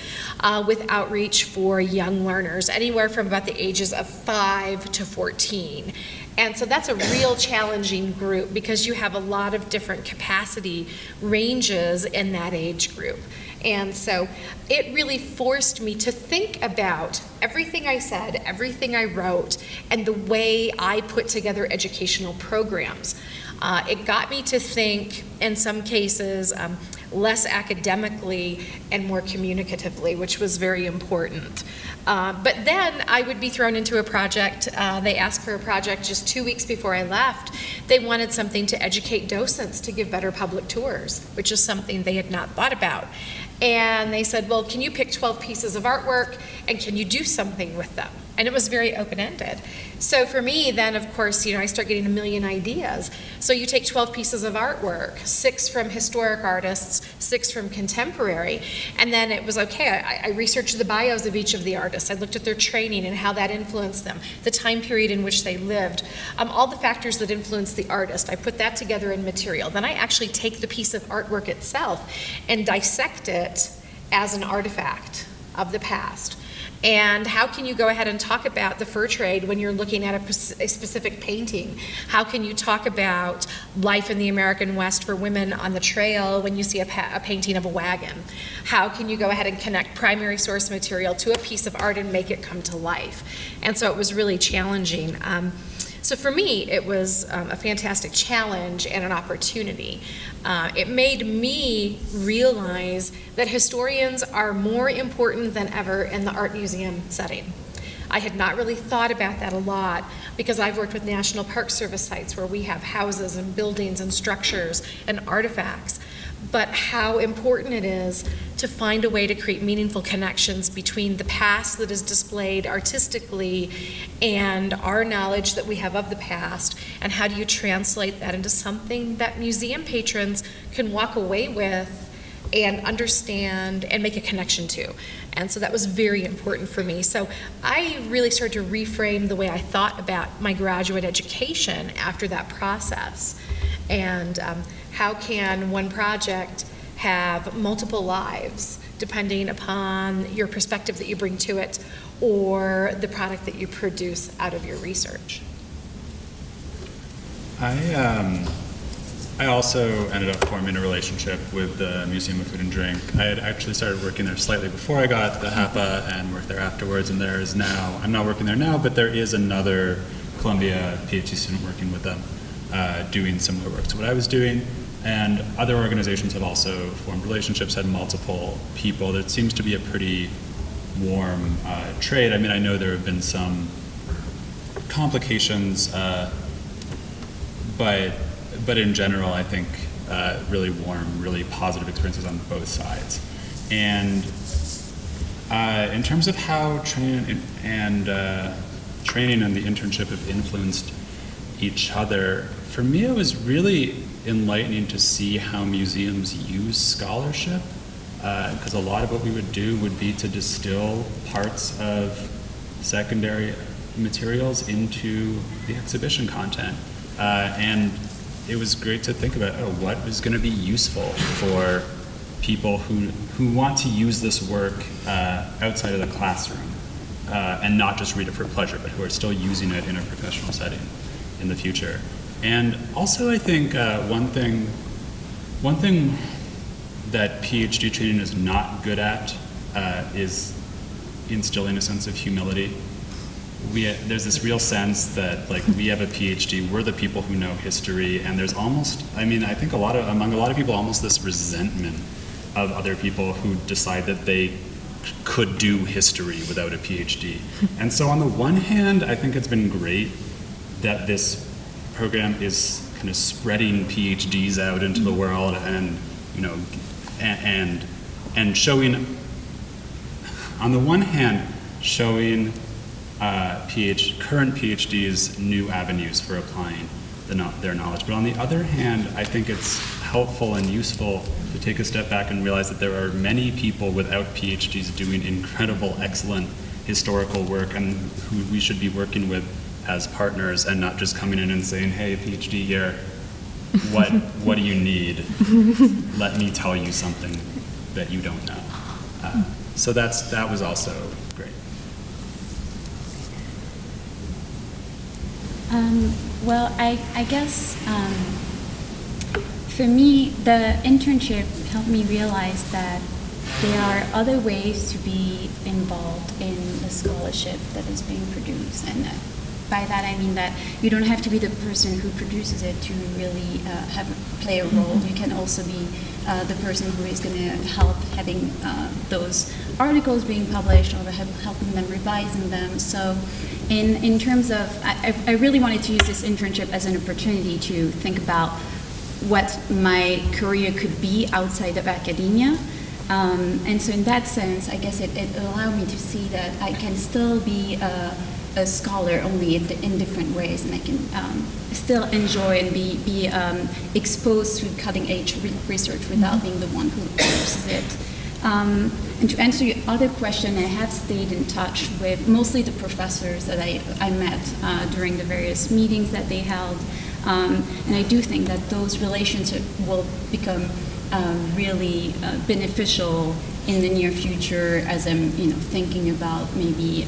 with outreach for young learners, anywhere from about the ages of 5 to 14. And so that's a real challenging group because you have a lot of different capacity ranges in that age group. And so it really forced me to think about everything I said, everything I wrote, and the way I put together educational programs. It got me to think, in some cases, less academically and more communicatively, which was very important. But then I would be thrown into a project. They asked for a project just 2 weeks before I left. They wanted something to educate docents to give better public tours, which is something they had not thought about. And they said, well, can you pick 12 pieces of artwork and can you do something with them? And it was very open-ended. So for me, then, of course, I start getting a million ideas. So you take 12 pieces of artwork, 6 from historic artists, 6 from contemporary, and then it was okay. I researched the bios of each of the artists. I looked at their training and how that influenced them, the time period in which they lived, all the factors that influenced the artist. I put that together in material. Then I actually take the piece of artwork itself and dissect it as an artifact of the past. And how can you go ahead and talk about the fur trade when you're looking at a specific painting? How can you talk about life in the American West for women on the trail when you see a painting of a wagon? How can you go ahead and connect primary source material to a piece of art and make it come to life? And so it was really challenging. So for me, it was a fantastic challenge and an opportunity. It made me realize that historians are more important than ever in the art museum setting. I had not really thought about that a lot because I've worked with National Park Service sites where we have houses and buildings and structures and artifacts. But how important it is to find a way to create meaningful connections between the past that is displayed artistically and our knowledge that we have of the past, and how do you translate that into something that museum patrons can walk away with and understand and make a connection to. And so that was very important for me. So I really started to reframe the way I thought about my graduate education after that process. And how can one project have multiple lives depending upon your perspective that you bring to it or the product that you produce out of your research? I also ended up forming a relationship with the Museum of Food and Drink. I had actually started working there slightly before I got the HAPA and worked there afterwards, and there is now, I'm not working there now, but there is another Columbia PhD student working with them doing similar work to what I was doing. And other organizations have also formed relationships, had multiple people. That seems to be a pretty warm trade. I mean, I know there have been some complications, but in general, I think really warm, really positive experiences on both sides. And In terms of how training and the internship have influenced each other, for me it was really enlightening to see how museums use scholarship, because a lot of what we would do would be to distill parts of secondary materials into the exhibition content. And it was great to think about, what is going to be useful for people who want to use this work outside of the classroom, and not just read it for pleasure, but who are still using it in a professional setting in the future. And also, I think one thing that PhD training is not good at is instilling a sense of humility. There's this real sense that, like, we have a PhD, we're the people who know history, and there's almost, I think among a lot of people, almost this resentment of other people who decide that they could do history without a PhD. And so on the one hand, I think it's been great that this program is kind of spreading PhDs out into the world, and and showing, on the one hand, showing current PhDs new avenues for applying their knowledge. But on the other hand, I think it's helpful and useful to take a step back and realize that there are many people without PhDs doing incredible, excellent historical work, and who we should be working with as partners, and not just coming in and saying, hey, PhD here, what do you need? Let me tell you something that you don't know. So that was also great. Well, I guess for me, the internship helped me realize that there are other ways to be involved in the scholarship that is being produced. And by that I mean that you don't have to be the person who produces it to really play a role. You can also be the person who is going to help having those articles being published, or helping them revising them. So in terms of, I really wanted to use this internship as an opportunity to think about what my career could be outside of academia. And so in that sense, I guess it allowed me to see that I can still be a scholar, only in different ways, and I can still enjoy and be exposed to cutting-edge research without being the one who produces it. And to answer your other question, I have stayed in touch with mostly the professors that I met during the various meetings that they held. And I do think that those relationships will become really beneficial in the near future, as I'm thinking about maybe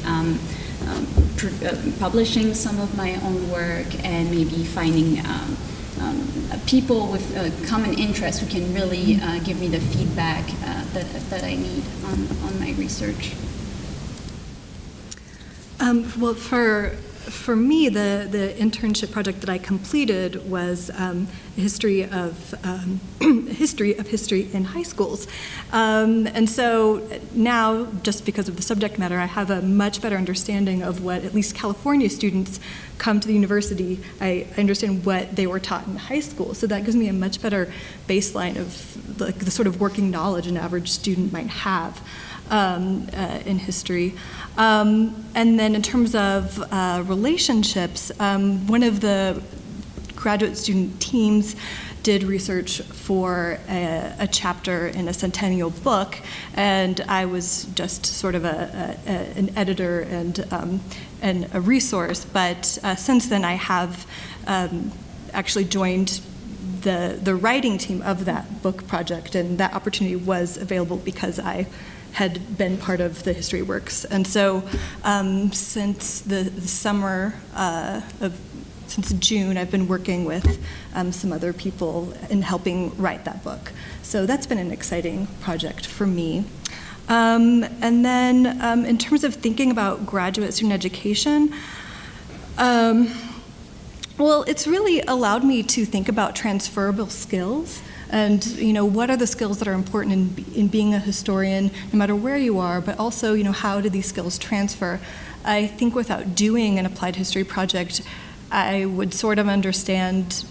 publishing some of my own work, and maybe finding people with a common interest who can really give me the feedback that I need on my research. Well, for me, the internship project that I completed was a history of history in high schools, and so now, just because of the subject matter, I have a much better understanding of what at least California students come to the university. I understand what they were taught in high school, so that gives me a much better baseline of the sort of working knowledge an average student might have in history. And then in terms of relationships, one of the graduate student teams did research for a chapter in a centennial book, and I was just sort of an editor and a resource. But since then, I have actually joined the writing team of that book project, and that opportunity was available because I had been part of the History Works. And so since the summer since June, I've been working with some other people in helping write that book. So that's been an exciting project for me. And then in terms of thinking about graduate student education, well, it's really allowed me to think about transferable skills. And what are the skills that are important in being a historian, no matter where you are, but also how do these skills transfer? I think without doing an applied history project, I would sort of understand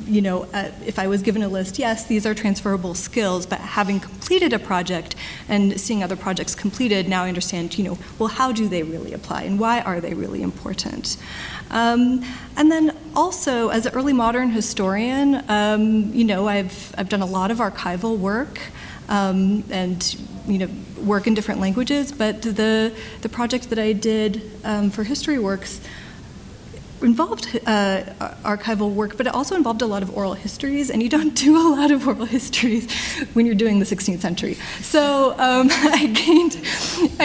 if I was given a list, yes, these are transferable skills, but having completed a project and seeing other projects completed, now I understand, well, how do they really apply and why are they really important? And then also, as an early modern historian, I've done a lot of archival work and work in different languages, but the project that I did for History Works involved archival work, but it also involved a lot of oral histories, and you don't do a lot of oral histories when you're doing the 16th century. So I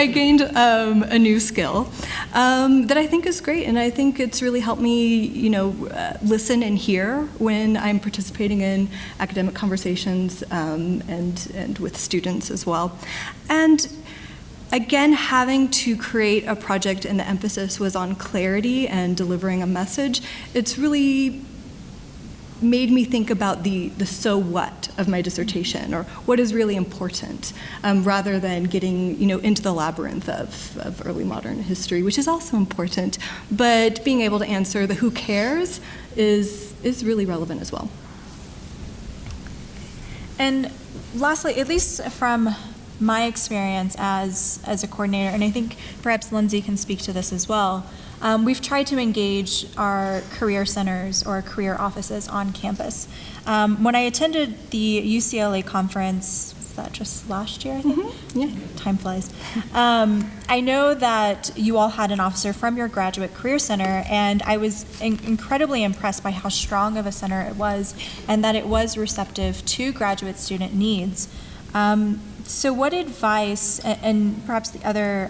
gained a new skill that I think is great, and I think it's really helped me, listen and hear when I'm participating in academic conversations and with students as well. And again, having to create a project and the emphasis was on clarity and delivering a message, it's really made me think about the so what of my dissertation, or what is really important, rather than getting into the labyrinth of early modern history, which is also important, but being able to answer the who cares is really relevant as well. And lastly, at least from my experience as a coordinator, and I think perhaps Lindsay can speak to this as well, we've tried to engage our career centers or career offices on campus. When I attended the UCLA conference, was that just last year, I think? Mm-hmm. Yeah. Time flies. I know that you all had an officer from your graduate career center, and I was incredibly impressed by how strong of a center it was, and that it was receptive to graduate student needs. So what advice, and perhaps the other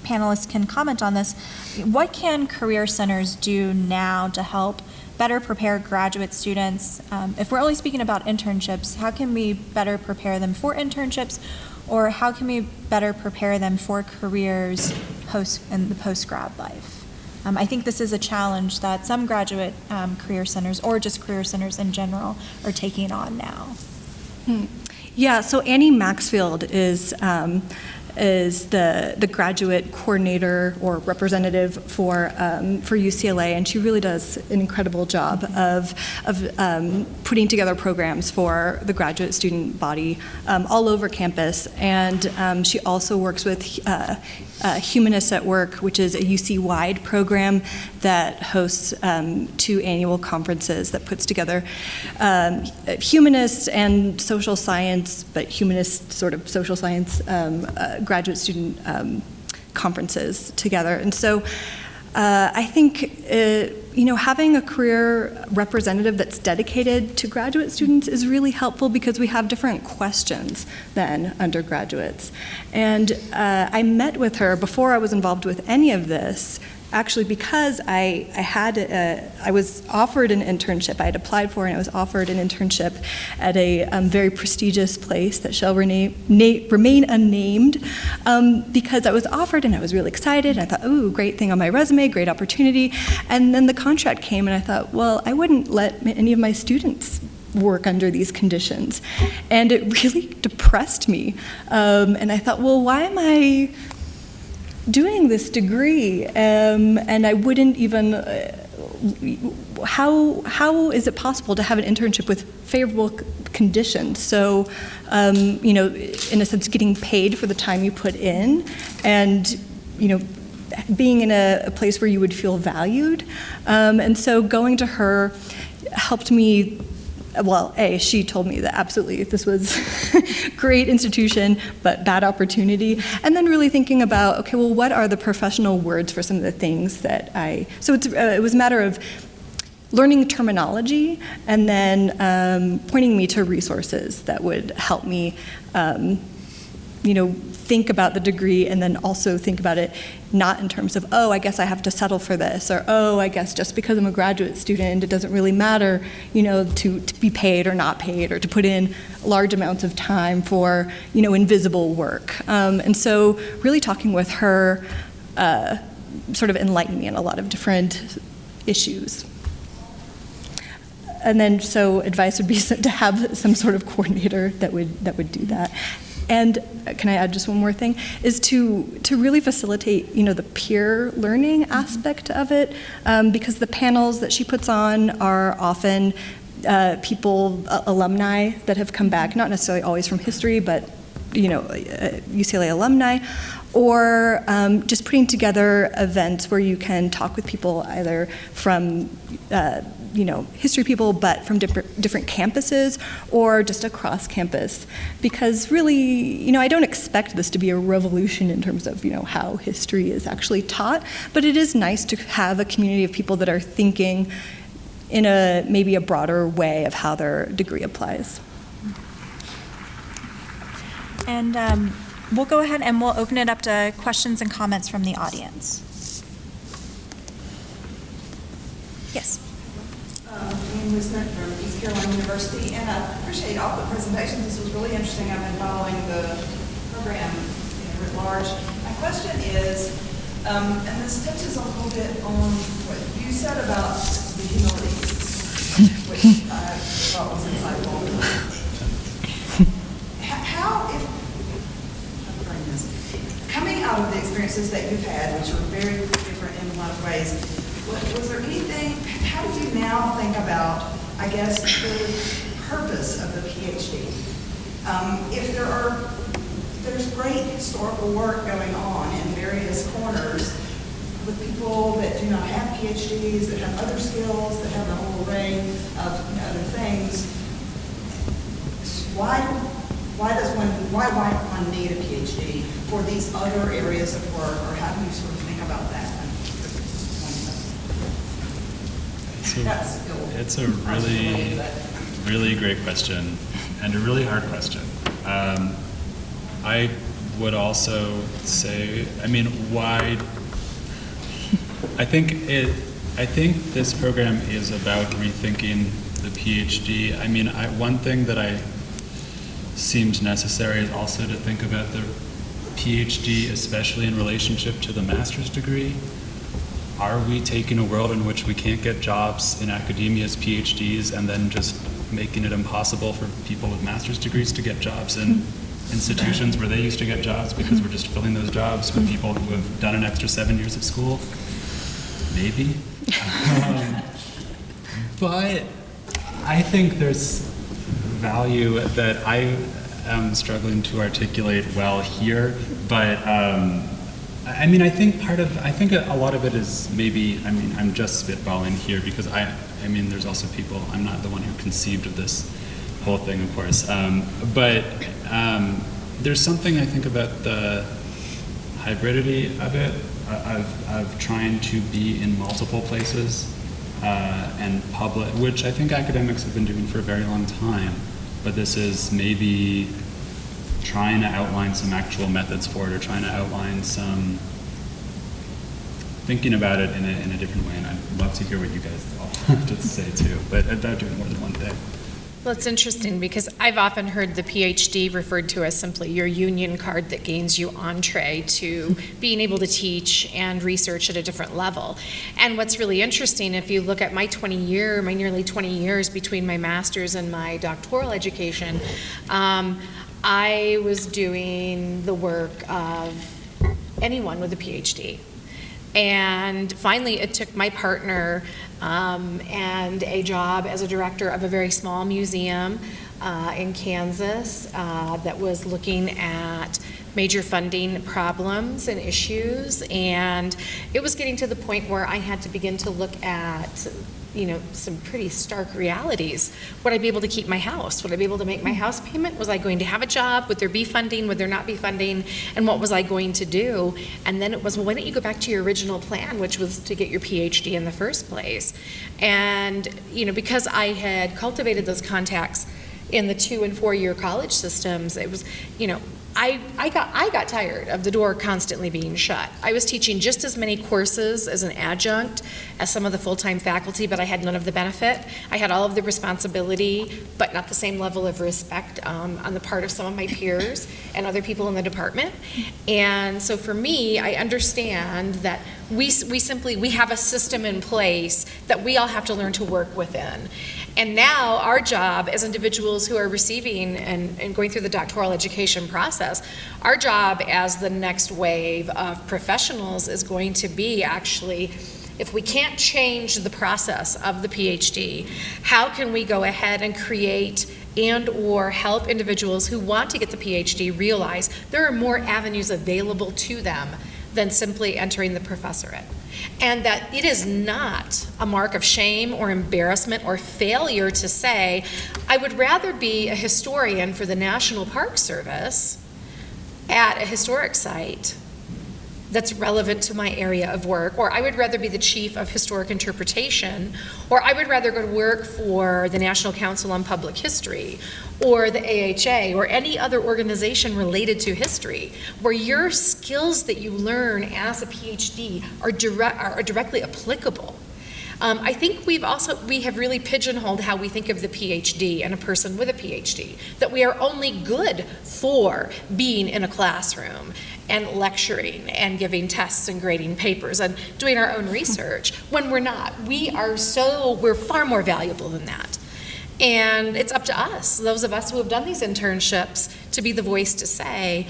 panelists can comment on this, what can career centers do now to help better prepare graduate students? If we're only speaking about internships, how can we better prepare them for internships, or how can we better prepare them for careers in the post-grad life? I think this is a challenge that some graduate career centers, or just career centers in general, are taking on now. Yeah, so Annie Maxfield is the graduate coordinator or representative for UCLA, and she really does an incredible job of putting together programs for the graduate student body all over campus. And she also works with Humanists at Work, which is a UC-wide program that hosts 2 annual conferences that puts together humanists and social science, but humanist sort of social science graduate student conferences together. And so I think having a career representative that's dedicated to graduate students is really helpful, because we have different questions than undergraduates. And I met with her before I was involved with any of this, actually because I was offered an internship. I had applied for, and I was offered an internship at a very prestigious place that shall remain unnamed, because I was offered and I was really excited. And I thought, ooh, great thing on my resume, great opportunity. And then the contract came, and I thought, well, I wouldn't let any of my students work under these conditions. And it really depressed me. And I thought, well, why am I doing this degree, and I wouldn't even, how is it possible to have an internship with favorable conditions? So, in a sense, getting paid for the time you put in, and, being in a place where you would feel valued. And so going to her helped me. Well, she told me that absolutely this was great institution, but bad opportunity. And then really thinking about, okay, well, what are the professional words for some of the things that so it was a matter of learning terminology, and then pointing me to resources that would help me, think about the degree, and then also think about it not in terms of, oh, I guess I have to settle for this, or, oh, I guess just because I'm a graduate student, it doesn't really matter, to be paid or not paid, or to put in large amounts of time for, invisible work. And so really talking with her sort of enlightened me on a lot of different issues. And then, so advice would be to have some sort of coordinator that would do that. And can I add just one more thing? Is to really facilitate, the peer learning aspect of it, because the panels that she puts on are often alumni that have come back, not necessarily always from history, but UCLA alumni, or just putting together events where you can talk with people either from history people, but from different campuses or just across campus. Because really, I don't expect this to be a revolution in terms of, how history is actually taught, but it is nice to have a community of people that are thinking in maybe a broader way of how their degree applies. And we'll go ahead and we'll open it up to questions and comments from the audience. Yes. My name is Smith from East Carolina University, and I appreciate all the presentations. This was really interesting. I've been following the program writ large. My question is, and this touches a little bit on what you said about the humility, which I thought was insightful. How, if coming out of the experiences that you've had, which are very different in a lot of ways, was there anything, how do you now think about, I guess, the purpose of the PhD? If there's great historical work going on in various corners with people that do not have PhDs, that have other skills, that have a whole array of other things, why might one need a PhD for these other areas of work, or how do you sort of think about that? It's a really, really great question and a really hard question. I would also say, why? I think this program is about rethinking the PhD. One thing that seems necessary is also to think about the PhD, especially in relationship to the master's degree. Are we taking a world in which we can't get jobs in academia as PhDs and then just making it impossible for people with master's degrees to get jobs in institutions where they used to get jobs because we're just filling those jobs with people who have done an extra 7 years of school? Maybe. But I think there's value that I am struggling to articulate well here, but I think a lot of it is maybe, I'm just spitballing here because there's also people, I'm not the one who conceived of this whole thing, of course, but there's something I think about the hybridity of it, of trying to be in multiple places and public, which I think academics have been doing for a very long time, but this is maybe trying to outline some actual methods for it, or trying to outline some thinking about it in a different way. And I'd love to hear what you guys all have to say too, but about doing more than one thing. Well, it's interesting because I've often heard the PhD referred to as simply your union card that gains you entree to being able to teach and research at a different level. And what's really interesting, if you look at my nearly 20 years between my master's and my doctoral education, I was doing the work of anyone with a PhD. And finally, it took my partner and a job as a director of a very small museum in Kansas that was looking at major funding problems and issues. And it was getting to the point where I had to begin to look at some pretty stark realities. Would I be able to keep my house? Would I be able to make my house payment? Was I going to have a job? Would there be funding? Would there not be funding? And what was I going to do? And then it was, well, why don't you go back to your original plan, which was to get your PhD in the first place? And, because I had cultivated those contacts in the 2- and 4-year college systems, it was, I got tired of the door constantly being shut. I was teaching just as many courses as an adjunct as some of the full-time faculty, but I had none of the benefit. I had all of the responsibility, but not the same level of respect on the part of some of my peers and other people in the department. And so for me, I understand that we have a system in place that we all have to learn to work within. And now our job as individuals who are receiving and going through the doctoral education process, our job as the next wave of professionals is going to be actually, if we can't change the process of the PhD, how can we go ahead and create and or help individuals who want to get the PhD realize there are more avenues available to them than simply entering the professorate. And that it is not a mark of shame or embarrassment or failure to say, I would rather be a historian for the National Park Service at a historic site that's relevant to my area of work, or I would rather be the chief of historic interpretation, or I would rather go to work for the National Council on Public History, or the AHA, or any other organization related to history, where your skills that you learn as a PhD are directly applicable. I think we have really pigeonholed how we think of the PhD and a person with a PhD, that we are only good for being in a classroom and lecturing and giving tests and grading papers and doing our own research, when we're not. We're far more valuable than that. And it's up to us, those of us who have done these internships, to be the voice to say,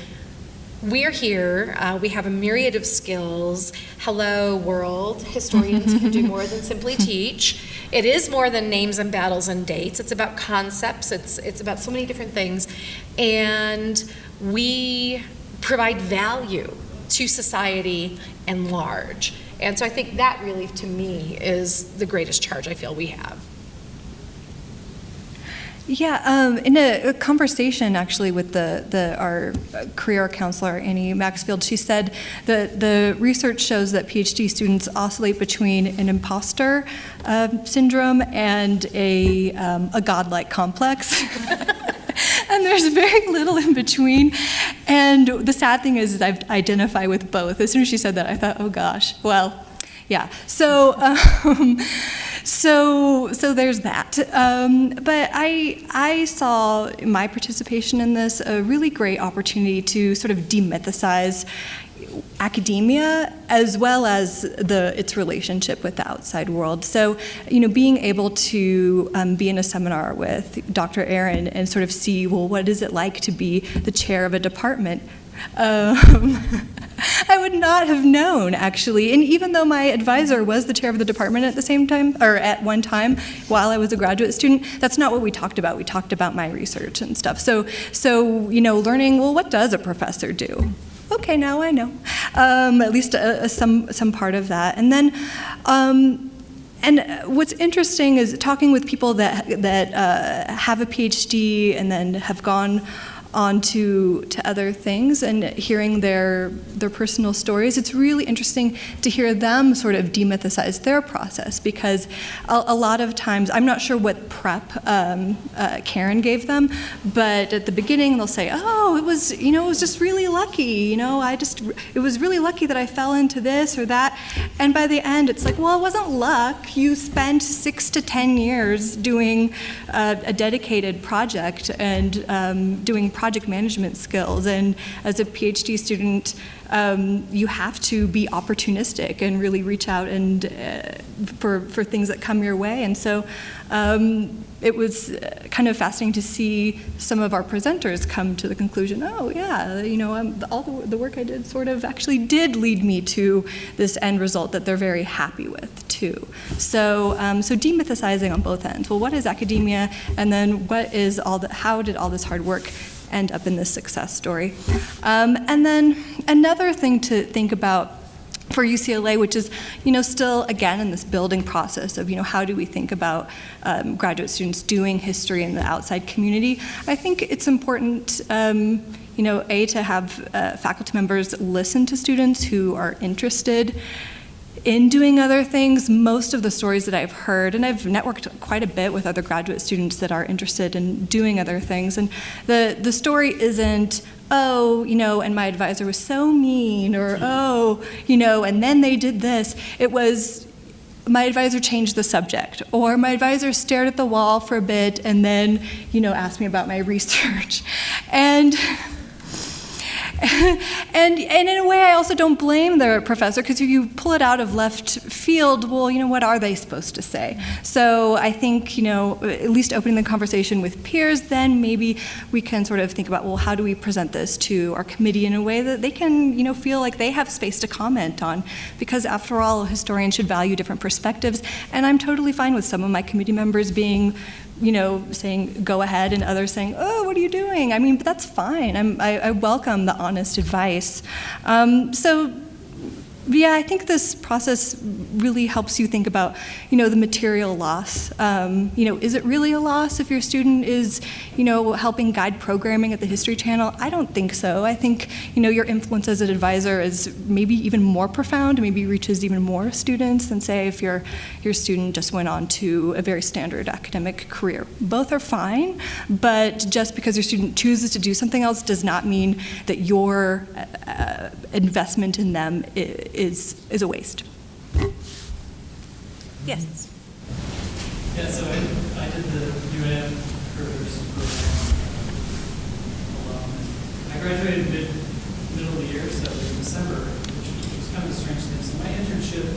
we're here, we have a myriad of skills. Hello, world. Historians can do more than simply teach. It is more than names and battles and dates. It's about concepts. It's about so many different things. And we provide value to society at large. And so I think that really, to me, is the greatest charge I feel we have. Yeah, in a conversation actually with our career counselor, Annie Maxfield, she said that the research shows that PhD students oscillate between an imposter syndrome and a godlike complex. And there's very little in between. And the sad thing is I identify with both. As soon as she said that, I thought, oh gosh, well, yeah. So there's that. But I saw in my participation in this a really great opportunity to sort of demythicize academia as well as its relationship with the outside world. So, being able to be in a seminar with Dr. Aaron and sort of see, well, what is it like to be the chair of a department? I would not have known, actually. And even though my advisor was the chair of the department at the same time, or at one time while I was a graduate student, that's not what we talked about. We talked about my research and stuff. So learning, well, what does a professor do? Okay, now I know. At least some part of that. And then, and what's interesting is talking with people that have a PhD and then have gone on to other things and hearing their personal stories. It's really interesting to hear them sort of demythicize their process, because a lot of times, I'm not sure what prep Karen gave them, but at the beginning they'll say, oh, it was just really lucky, it was really lucky that I fell into this or that. And by the end it's like, well, it wasn't luck. You spent 6 to 10 years doing a dedicated project and doing project management skills, and as a PhD student, you have to be opportunistic and really reach out and for things that come your way. And so it was kind of fascinating to see some of our presenters come to the conclusion, oh yeah, all the work I did sort of actually did lead me to this end result that they're very happy with too. So demythicizing on both ends. Well, what is academia, and then what is how did all this hard work end up in this success story? And then another thing to think about for UCLA, which is, still again in this building process of, how do we think about graduate students doing history in the outside community? I think it's important, to have faculty members listen to students who are interested in doing other things. Most of the stories that I've heard, and I've networked quite a bit with other graduate students that are interested in doing other things, and the story isn't, oh, and my advisor was so mean, or oh, and then they did this. It was, my advisor changed the subject, or my advisor stared at the wall for a bit and then, asked me about my research. And in a way, I also don't blame the professor, because if you pull it out of left field, well, what are they supposed to say? So I think, at least opening the conversation with peers, then maybe we can sort of think about, well, how do we present this to our committee in a way that they can, feel like they have space to comment on? Because after all, a historian should value different perspectives, and I'm totally fine with some of my committee members being saying, go ahead, and others saying, oh, what are you doing? I mean, but that's fine. I welcome the honest advice. Yeah, I think this process really helps you think about, the material loss. Is it really a loss if your student is, helping guide programming at the History Channel? I don't think so. I think, your influence as an advisor is maybe even more profound, maybe reaches even more students than, say, if your student just went on to a very standard academic career. Both are fine, but just because your student chooses to do something else does not mean that your investment in them is a waste. Yes. Yeah, so I did the UM Curves program alone. I graduated middle of the year, so in December, which was kind of a strange thing. So my internship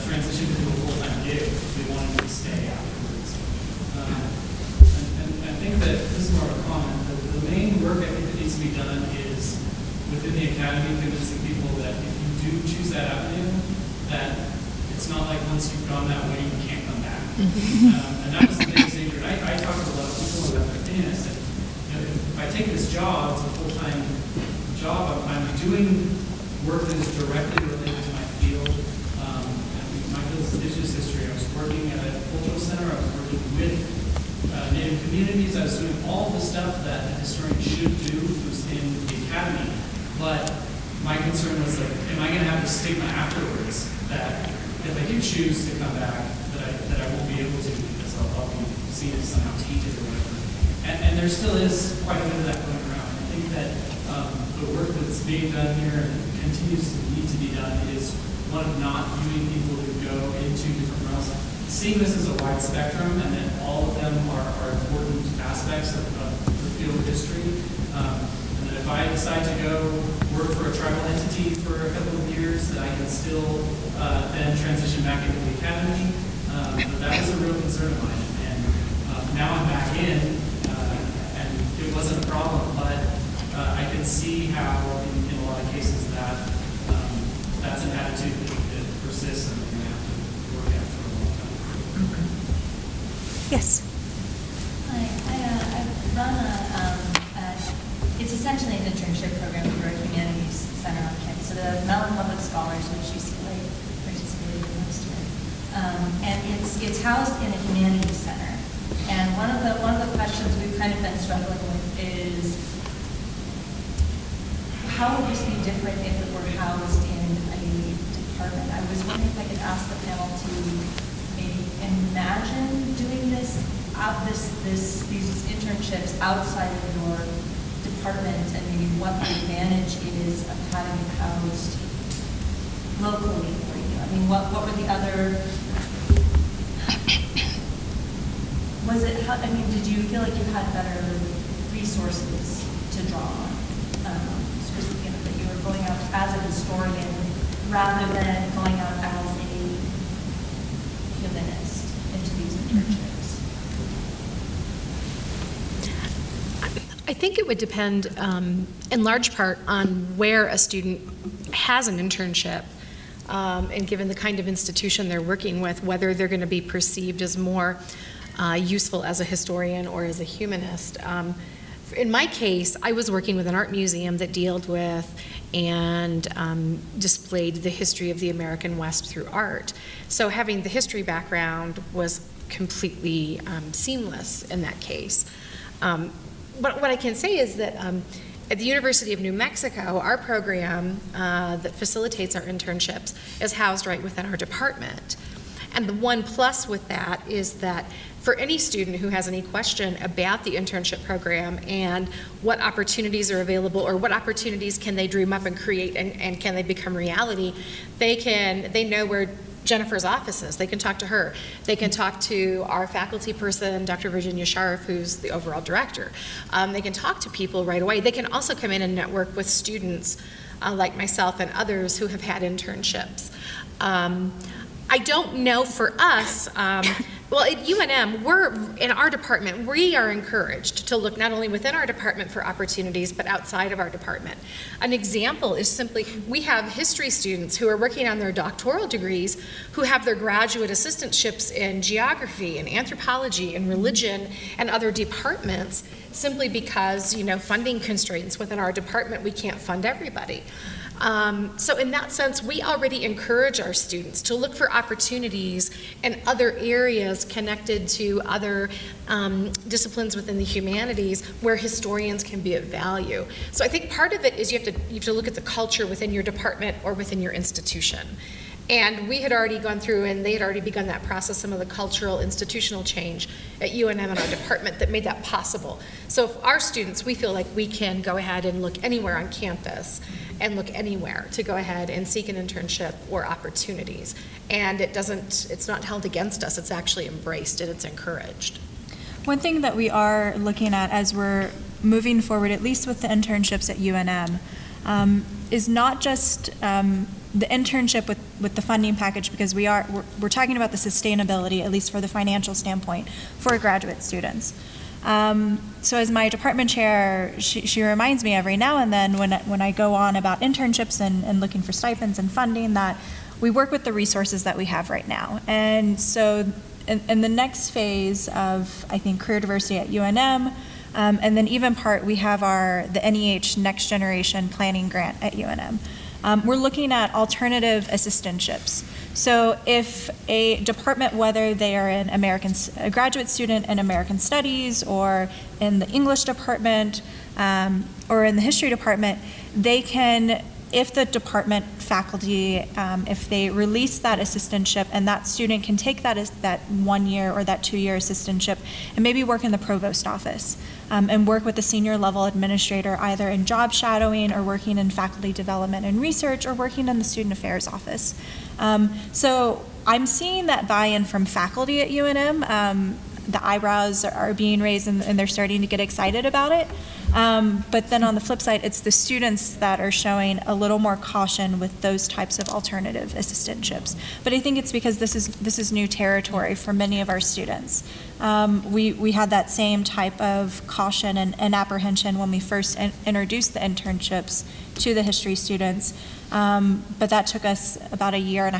transitioned into a full-time gig. They wanted me to stay afterwards. And I think that this is more of a comment. The main work I think that needs to be done is within the academy, convincing people that if you do choose that avenue, that it's not like once you've gone that way, you can't come back. And that was the biggest danger. I talked to a lot of people about their opinion. I said, if I take this job, it's a full-time job, I'm doing work that is directly related to my field. And my field is Indigenous history. I was working at a cultural center. I was working with Native communities. I was doing all the stuff that a historian should do who's in the academy. But my concern was, like, am I going to have the stigma afterwards that if I do choose to come back, that I won't be able to because I'll be seen as somehow tainted or whatever. And there still is quite a bit of that going around. I think that the work that's being done here and continues to need to be done is one of not viewing people who go into different realms, seeing this as a wide spectrum, and that all of them are important aspects of the field of history. If I decide to go work for a tribal entity for a couple of years, that I can still then transition back into the academy. But that was a real concern of mine. And now I'm back in, and it wasn't a problem, but I can see how in a lot of cases that that's an attitude that persists and we're going to have to work at for a long time. Yes. Hi, I run it's essentially an internship program for a humanities center on campus. So the Mellon Public Scholars, which UCLA participated in last year, and it's housed in a humanities center. And one of the questions we've kind of been struggling with is how would this be different if it were housed in a department? I was wondering if I could ask the panel to maybe imagine doing these internships outside of your department, and maybe what the advantage is of having it housed locally for you. I mean, what were the other, did you feel like you had better resources to draw on? Specifically, that you were going out as a historian rather than going out as a humanist into these internships? I think it would depend in large part on where a student has an internship and given the kind of institution they're working with, whether they're going to be perceived as more useful as a historian or as a humanist. In my case, I was working with an art museum that dealt with and displayed the history of the American West through art. So having the history background was completely seamless in that case. But what I can say is that at the University of New Mexico, our program that facilitates our internships is housed right within our department. And the one plus with that is that for any student who has any question about the internship program and what opportunities are available or what opportunities can they dream up and create and can they become reality, they know where Jennifer's office is. They can talk to her. They can talk to our faculty person, Dr. Virginia Sharf, who's the overall director. They can talk to people right away. They can also come in and network with students like myself and others who have had internships. I don't know for us, well, at UNM, in our department, we are encouraged to look not only within our department for opportunities, but outside of our department. An example is simply, we have history students who are working on their doctoral degrees who have their graduate assistantships in geography and anthropology and religion and other departments simply because, funding constraints within our department, we can't fund everybody. So in that sense, we already encourage our students to look for opportunities in other areas connected to other disciplines within the humanities where historians can be of value. So I think part of it is you have to look at the culture within your department or within your institution. And we had already gone through, and they had already begun that process, some of the cultural institutional change at UNM and our department that made that possible. So if our students, we feel like we can go ahead and look anywhere on campus and look anywhere to go ahead and seek an internship or opportunities. And it's not held against us, it's actually embraced and it's encouraged. One thing that we are looking at as we're moving forward, at least with the internships at UNM, is not just the internship with the funding package, because we're talking about the sustainability, at least for the financial standpoint, for graduate students. So as my department chair, she reminds me every now and then when I go on about internships and looking for stipends and funding that we work with the resources that we have right now. And so in the next phase of, I think, career diversity at UNM, and then even we have the NEH Next Generation Planning Grant at UNM. We're looking at alternative assistantships. So if a department, whether they are a graduate student in American Studies or in the English department or in the history department, they can, if the department faculty, if they release that assistantship and that student can take that 1 year or that 2 year assistantship and maybe work in the provost office and work with the senior level administrator either in job shadowing or working in faculty development and research or working in the student affairs office. So I'm seeing that buy-in from faculty at UNM. The eyebrows are being raised and they're starting to get excited about it. But then on the flip side, it's the students that are showing a little more caution with those types of alternative assistantships. But I think it's because this is new territory for many of our students. We had that same type of caution and apprehension when we first introduced the internships to the history students. But that took us about 1.5 years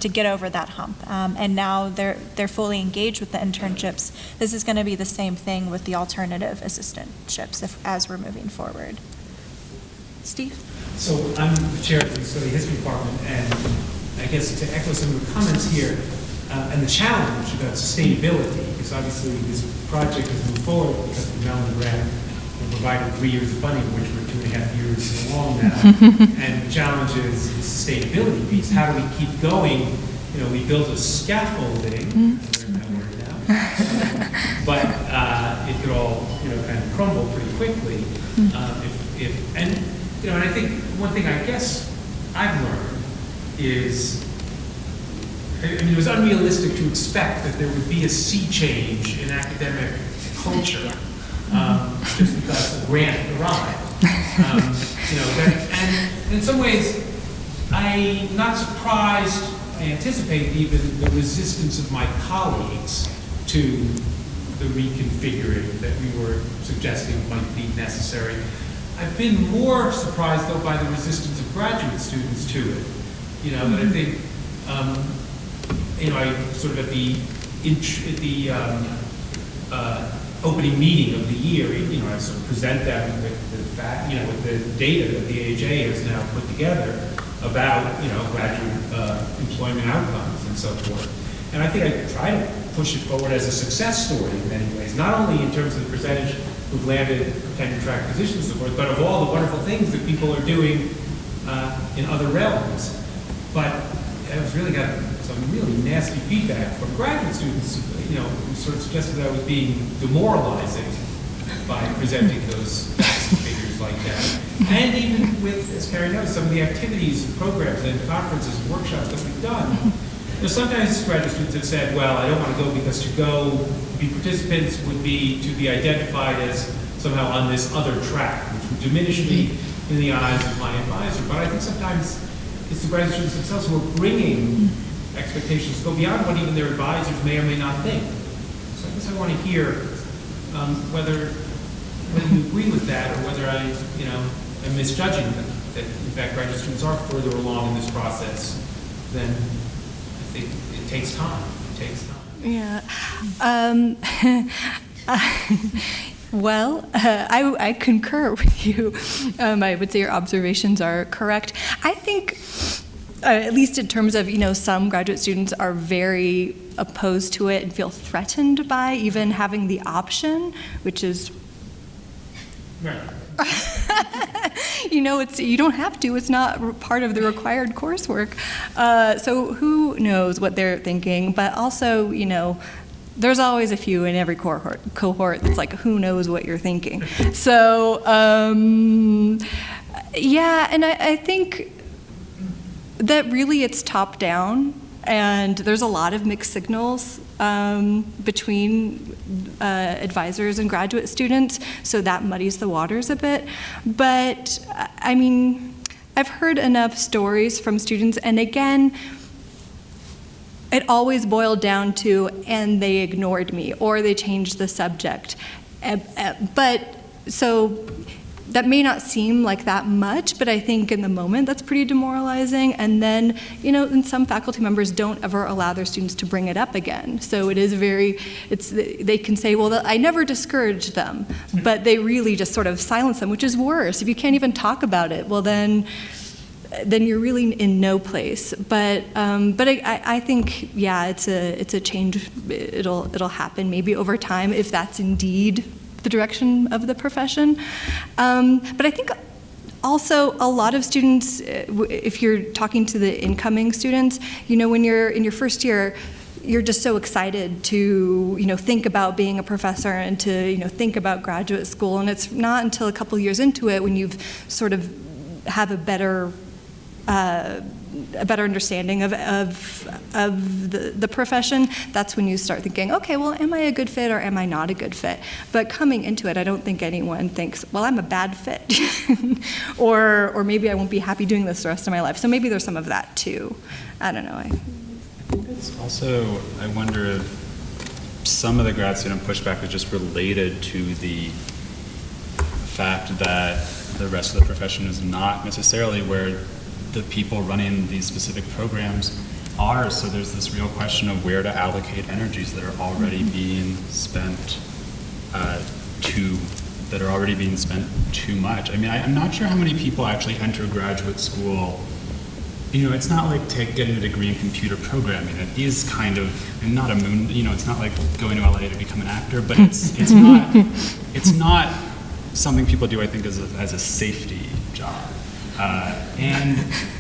to get over that hump. And now they're fully engaged with the internships. This is going to be the same thing with the alternative assistantships as we're moving forward. Steve? So I'm the chair of the history department, and I guess to echo some of the comments here, and the challenge about sustainability, because obviously this project has moved forward because the Mellon grant provided 3 years of funding, which we're 2.5 years along now. And the challenge is the sustainability piece. How do we keep going? We built a scaffolding, I'm learning that word now, but it could all, kind of crumble pretty quickly. And I think one thing I guess I've learned is, it was unrealistic to expect that there would be a sea change in academic culture. Just because a grant arrived. And in some ways, I'm not surprised, I anticipated even the resistance of my colleagues to the reconfiguring that we were suggesting might be necessary. I've been more surprised, though, by the resistance of graduate students to it. That I think, I sort of at the opening meeting of the year, I sort of present them with the fact, with the data that the AHA has now put together about, graduate employment outcomes and so forth. And I think I try to push it forward as a success story in many ways, not only in terms of the percentage who've landed tenure track positions and so forth, but of all the wonderful things that people are doing in other realms. But I was really got to some really nasty feedback from graduate students, who sort of suggested that I was being demoralizing by presenting those facts and figures like that. And even with, as Carrie knows, some of the activities and programs and conferences and workshops that we've done, sometimes graduate students have said, well, I don't want to go because to go be participants would be to be identified as somehow on this other track, which would diminish me in the eyes of my advisor. But I think sometimes it's the graduate students themselves who are bringing expectations to go beyond what even their advisors may or may not think. So I guess I want to hear whether you agree with that or whether I, am misjudging them, that in fact graduate students are further along in this process than I think it takes time. It takes time. Yeah. Well, I concur with you. I would say your observations are correct. I think, at least in terms of, some graduate students are very opposed to it and feel threatened by even having the option, which is, Right. you don't have to. It's not part of the required coursework. So who knows what they're thinking? But also, there's always a few in every cohort that's like, who knows what you're thinking? So, yeah, and I think that really it's top down, and there's a lot of mixed signals between advisors and graduate students, so that muddies the waters a bit. But, I mean, I've heard enough stories from students, and again, it always boiled down to, and they ignored me, or they changed the subject. But, so that may not seem like that much, but I think in the moment that's pretty demoralizing. And then, and some faculty members don't ever allow their students to bring it up again. So it is they can say, well, I never discouraged them, but they really just sort of silence them, which is worse. If you can't even talk about it, well then you're really in no place. But I think, yeah, it's a change. It'll happen maybe over time if that's indeed the direction of the profession. But I think also a lot of students, if you're talking to the incoming students, when you're in your first year, you're just so excited to, think about being a professor and to, think about graduate school. And it's not until a couple years into it when you've sort of have a better understanding of the profession, that's when you start thinking, okay, well, am I a good fit or am I not a good fit? But coming into it, I don't think anyone thinks, well, I'm a bad fit, or maybe I won't be happy doing this the rest of my life. So maybe there's some of that too. I don't know. It's also, I wonder if some of the grad student pushback is just related to the fact that the rest of the profession is not necessarily where the people running these specific programs are. So there's this real question of where to allocate energies that are already being spent too much. I mean, I'm not sure how many people actually enter graduate school. It's not like getting a degree in computer programming. It is kind of, and not a moon, it's not like going to LA to become an actor, but it's not something people do, I think, as a safety job.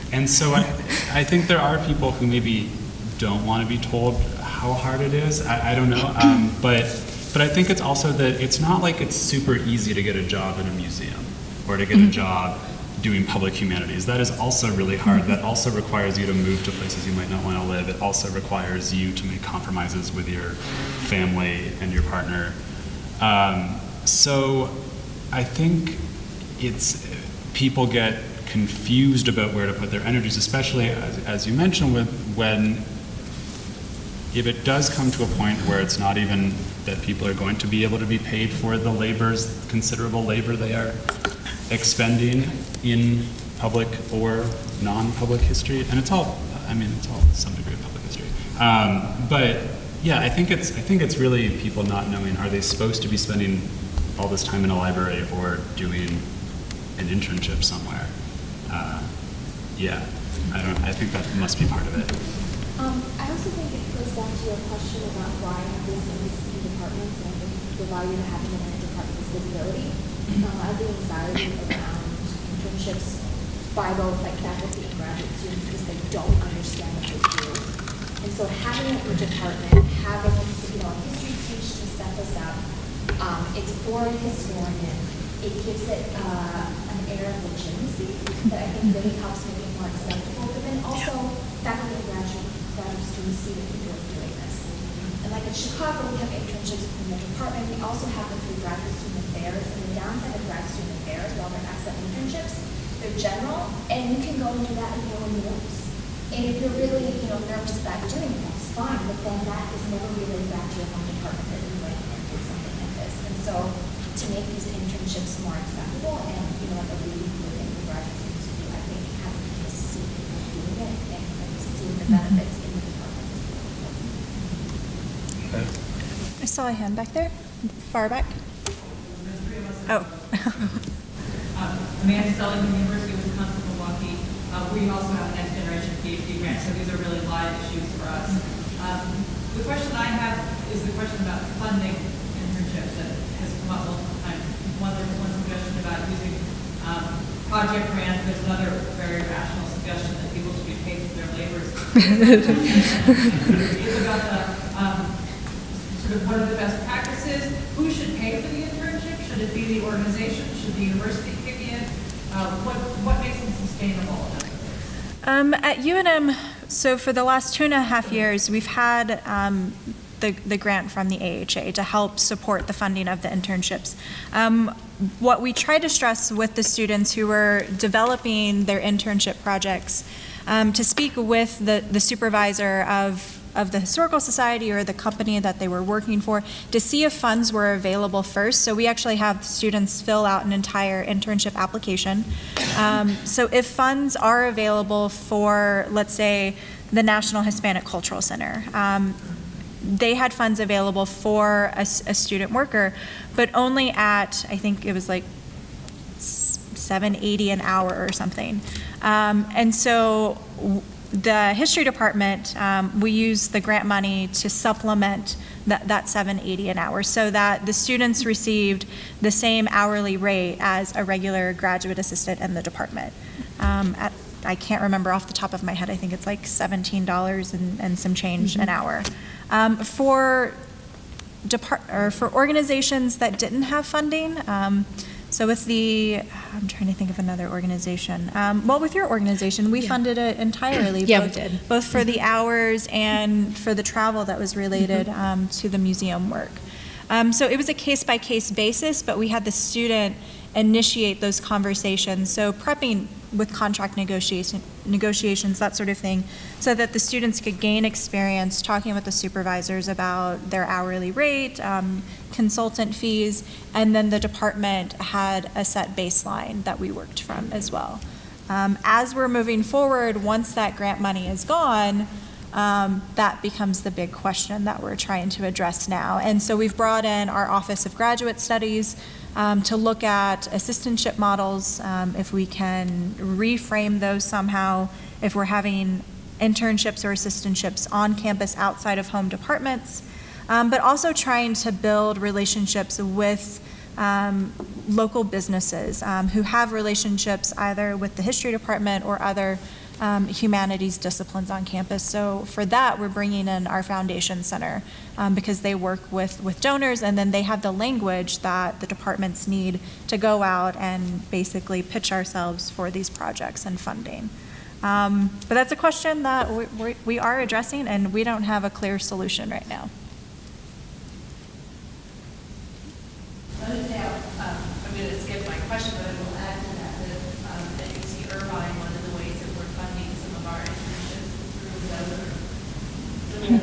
And so I think there are people who maybe don't want to be told how hard it is. I don't know. But I think it's also that it's not like it's super easy to get a job in a museum or to get a job doing public humanities. That is also really hard. That also requires you to move to places you might not want to live. It also requires you to make compromises with your family and your partner. So I think people get confused about where to put their energies, especially as you mentioned, if it does come to a point where it's not even that people are going to be able to be paid for the considerable labor they are expending in public or non-public history, and it's all some degree of public history. But yeah, I think it's really people not knowing, are they supposed to be spending all this time in a library or doing an internship somewhere? I think that must be part of it. I also think it goes back to your question about why this in these departments, and I think the value of having in a department is visibility. I have the anxiety around internships by both faculty and graduate students because they don't understand what they do. And so having a good department, having, a history teach to set this up, it's for a historian. It gives it an air of legitimacy that I think really helps make it more acceptable. But then also, faculty and graduate students see that people are doing this. And like in Chicago, we have internships in the department. We also have them through graduate student affairs. And the downside of graduate student affairs, while they're excellent internships, they're general, and you can go and do that and no one knows. And if you're really, nervous about doing it, that's fine. But then that is never related back to your home department that you went and did something like this. And so, to make these internships more acceptable and, like a really good thing for graduate students to do, I think having people see people doing it and seeing the benefits in the department is really important. I saw a hand back there, far back. Oh. Amanda Stelling from the University of Wisconsin-Milwaukee. We also have a next generation PhD grant, so these are really live issues for us. The question I have is the question about funding internships that has come up multiple times. One suggestion about using project grants. There's another very rational suggestion that people should be paid for their labors. It's about the sort of what are the best practices? Who should pay for the internship? Should it be the organization? Should the university kick in? What makes them sustainable? At UNM, so for the last 2.5 years, we've had the grant from the AHA to help support the funding of the internships. What we try to stress with the students who were developing their internship projects, to speak with the supervisor of the Historical Society or the company that they were working for to see if funds were available first. So we actually have students fill out an entire internship application. So if funds are available for, let's say, the National Hispanic Cultural Center, they had funds available for a student worker, but only at, I think it was like $7.80 an hour or something. And so the history department, we use the grant money to supplement that $7.80 an hour so that the students received the same hourly rate as a regular graduate assistant in the department. I can't remember off the top of my head, I think it's like $17 and some change an hour. For organizations that didn't have funding, so with I'm trying to think of another organization. Well, with your organization, we funded it entirely. Yeah, both, we did. both for the hours and for the travel that was related to the museum work. So it was a case-by-case basis, but we had the student initiate those conversations. So prepping with contract negotiations, that sort of thing, so that the students could gain experience talking with the supervisors about their hourly rate, consultant fees, and then the department had a set baseline that we worked from as well. As we're moving forward, once that grant money is gone, that becomes the big question that we're trying to address now. And so we've brought in our Office of Graduate Studies to look at assistantship models, if we can reframe those somehow, if we're having internships or assistantships on campus outside of home departments, but also trying to build relationships with local businesses who have relationships either with the history department or other humanities disciplines on campus. So for that, we're bringing in our foundation center because they work with donors, and then they have the language that the departments need to go out and basically pitch ourselves for these projects and funding. But that's a question that we are addressing, and we don't have a clear solution right now. I would say I'm going to skip my question, but I will add to that that you see Irvine, one of the ways that we're funding some of our internships is through a donor who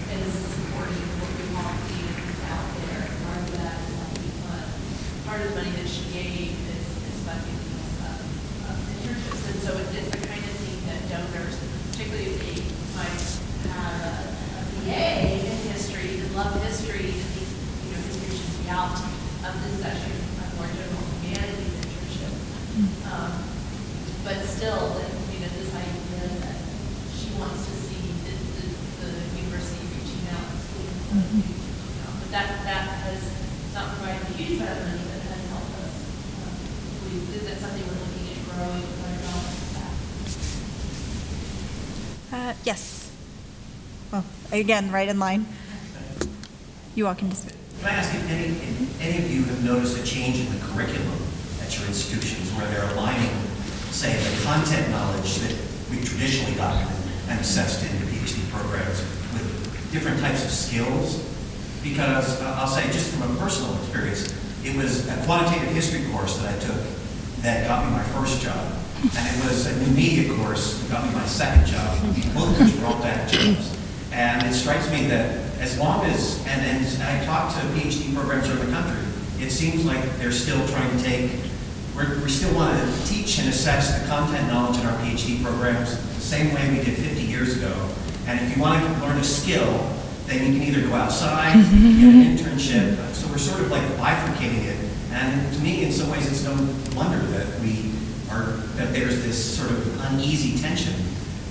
is supporting what we want students out there. And part of that is part of the money that she gave is funding these internships. And so it's the kind of thing that donors, particularly if they might have a BA in history and love history, history should be out. This is actually a more general humanities internship. But still, this idea that she wants to see the university reaching out to students. But that has not provided a huge amount of money, but has helped us. That's something we're looking at growing with our dollars. Yes. Well, again, right in line. You all can just. Can I ask if any of you have noticed a change in the curriculum at your institutions where they're aligning, say, the content knowledge that we've traditionally gotten and assessed in PhD programs with different types of skills? Because I'll say, just from a personal experience, it was a quantitative history course that I took that got me my first job. And it was a new media course that got me my second job. Both of which were all bad jobs. And it strikes me that as long as, and I talk to PhD programs around the country, it seems like they're still trying to take, we still want to teach and assess the content knowledge in our PhD programs the same way we did 50 years ago. And if you want to learn a skill, then you can either go outside, get an internship. So we're sort of like bifurcating it. And to me, in some ways, it's no wonder that that there's this sort of uneasy tension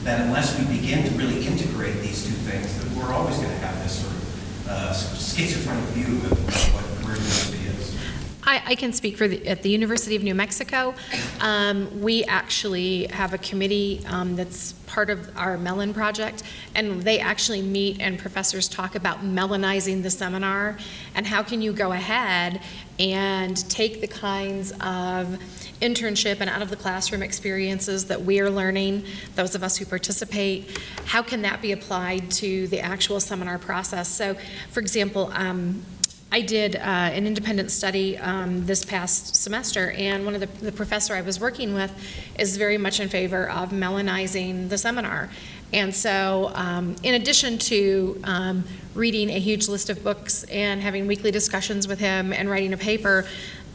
that unless we begin to really integrate these two things, that we're always going to have this sort of schizophrenic view of where university is. I can speak for at the University of New Mexico. We actually have a committee that's part of our Mellon project, and they actually meet and professors talk about Mellonizing the seminar and how can you go ahead and take the kinds of internship and out of the classroom experiences that we are learning, those of us who participate, how can that be applied to the actual seminar process? So, for example, I did an independent study this past semester, and one of the professor I was working with is very much in favor of Mellonizing the seminar. And so in addition to reading a huge list of books and having weekly discussions with him and writing a paper,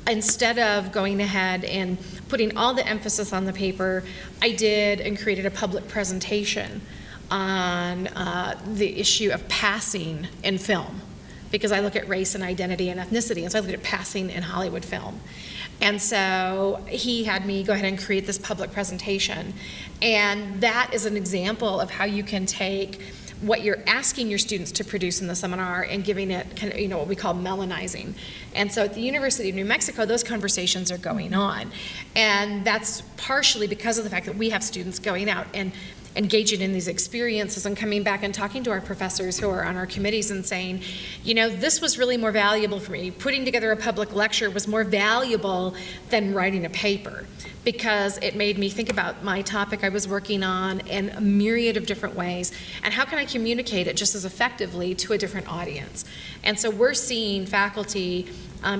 instead of going ahead and putting all the emphasis on the paper, I did and created a public presentation on the issue of passing in film, because I look at race and identity and ethnicity, and so I look at passing in Hollywood film. And so he had me go ahead and create this public presentation. And that is an example of how you can take what you're asking your students to produce in the seminar and giving it kind of, what we call Mellonizing. And so at the University of New Mexico, those conversations are going on. And that's partially because of the fact that we have students going out and engaging in these experiences and coming back and talking to our professors who are on our committees and saying, this was really more valuable for me. Putting together a public lecture was more valuable than writing a paper, because it made me think about my topic I was working on in a myriad of different ways, and how can I communicate it just as effectively to a different audience. And so we're seeing faculty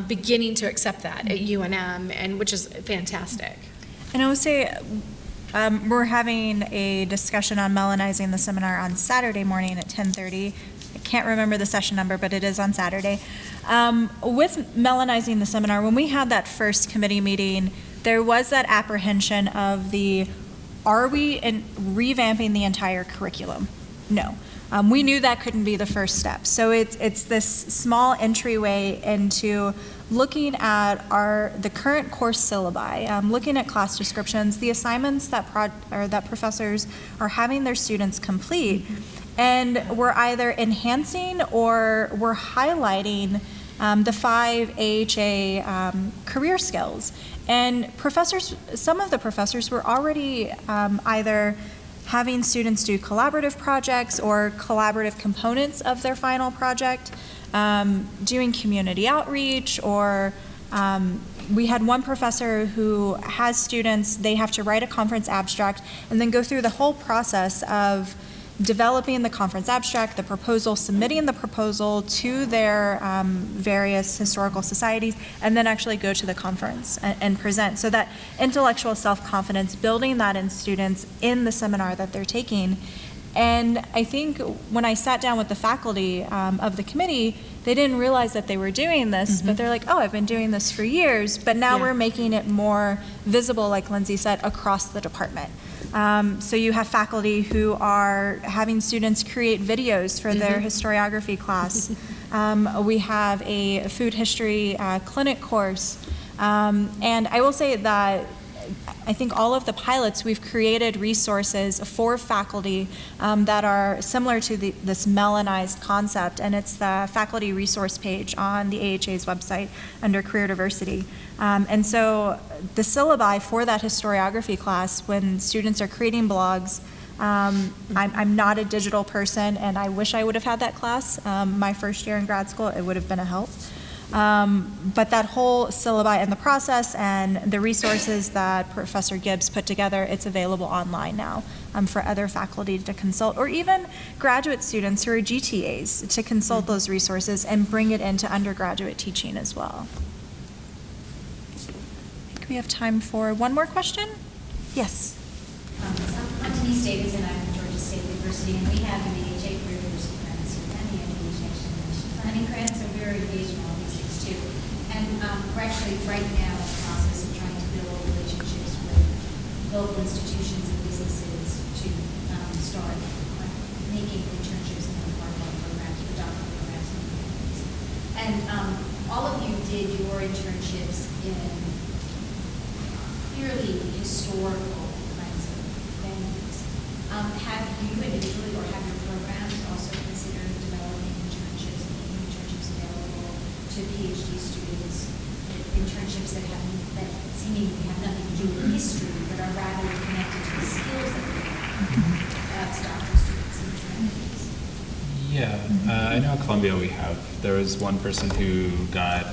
beginning to accept that at UNM, and which is fantastic. And I would say we're having a discussion on Mellonizing the seminar on Saturday morning at 10:30. I can't remember the session number, but it is on Saturday. With Mellonizing the seminar, when we had that first committee meeting, there was that apprehension of are we revamping the entire curriculum? No. We knew that couldn't be the first step. So it's this small entryway into looking at the current course syllabi, looking at class descriptions, the assignments that professors are having their students complete, and we're either enhancing or we're highlighting the 5 AHA career skills. And some of the professors were already either having students do collaborative projects or collaborative components of their final project, doing community outreach, or we had one professor who has students, they have to write a conference abstract and then go through the whole process of developing the conference abstract, the proposal, submitting the proposal to their various historical societies, and then actually go to the conference and present. So that intellectual self-confidence, building that in students in the seminar that they're taking. And I think when I sat down with the faculty of the committee, they didn't realize that they were doing this, but they're like, oh, I've been doing this for years, but now we're making it more visible, like Lindsay said, across the department. So you have faculty who are having students create videos for their historiography class. We have a food history clinic course. And I will say that I think all of the pilots, we've created resources for faculty that are similar to this Mellonized concept, and it's the faculty resource page on the AHA's website under career diversity. And so the syllabi for that historiography class, when students are creating blogs, I'm not a digital person, and I wish I would have had that class my first year in grad school. It would have been a help. But that whole syllabi and the process and the resources that Professor Gibbs put together, it's available online now for other faculty to consult, or even graduate students who are GTAs to consult those resources and bring it into undergraduate teaching as well. I think we have time for one more question. Yes. I'm Denise Davis, and I'm from Georgia State University, and we have the AHA Career Diversity Grants and the NEH Next Generation Planning Grants, so we're engaged in all these things too. And we're actually right now in the process of trying to build relationships with local institutions and businesses to start making internships in the part of our programs, the doctoral programs and things. And all of you did your internships in purely historical kinds of venues. Have you individually or have your programs also considered developing internships and making internships available to PhD students, internships that seemingly have nothing to do with history, but are rather connected to the skills that they have as doctoral students and trainees? Yeah, I know at Columbia we have. There was one person who got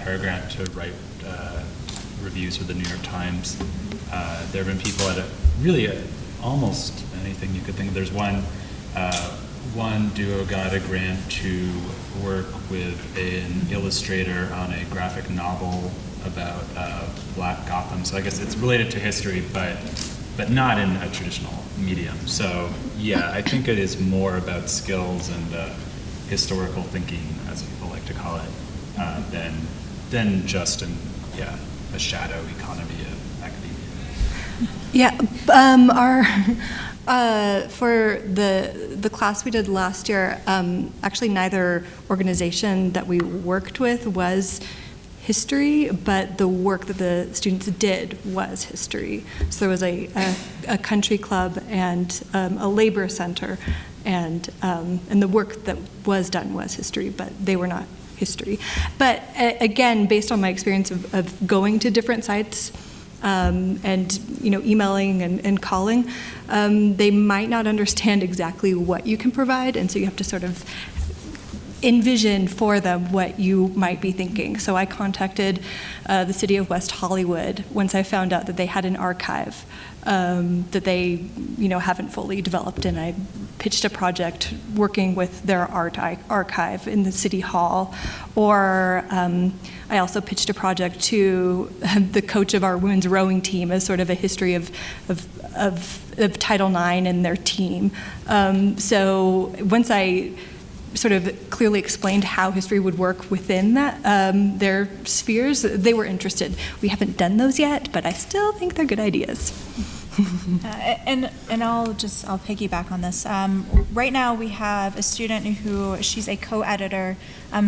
her grant to write reviews for the New York Times. There have been people at almost anything you could think of. There's one duo got a grant to work with an illustrator on a graphic novel about Black Gotham. So I guess it's related to history, but not in a traditional medium. So yeah, I think it is more about skills and historical thinking, as people like to call it, than just a shadow economy of academia. Yeah, for the class we did last year, actually neither organization that we worked with was history, but the work that the students did was history. So there was a country club and a labor center, and the work that was done was history, but they were not history. But again, based on my experience of going to different sites and emailing and calling, they might not understand exactly what you can provide, and so you have to sort of envision for them what you might be thinking. So I contacted the city of West Hollywood once I found out that they had an archive that they haven't fully developed, and I pitched a project working with their art archive in the city hall. Or I also pitched a project to the coach of our women's rowing team as sort of a history of Title IX and their team. So once I sort of clearly explained how history would work within that their spheres, they were interested. We haven't done those yet, but I still think they're good ideas. And I'll piggyback on this. Right now we have a student who, she's a co-editor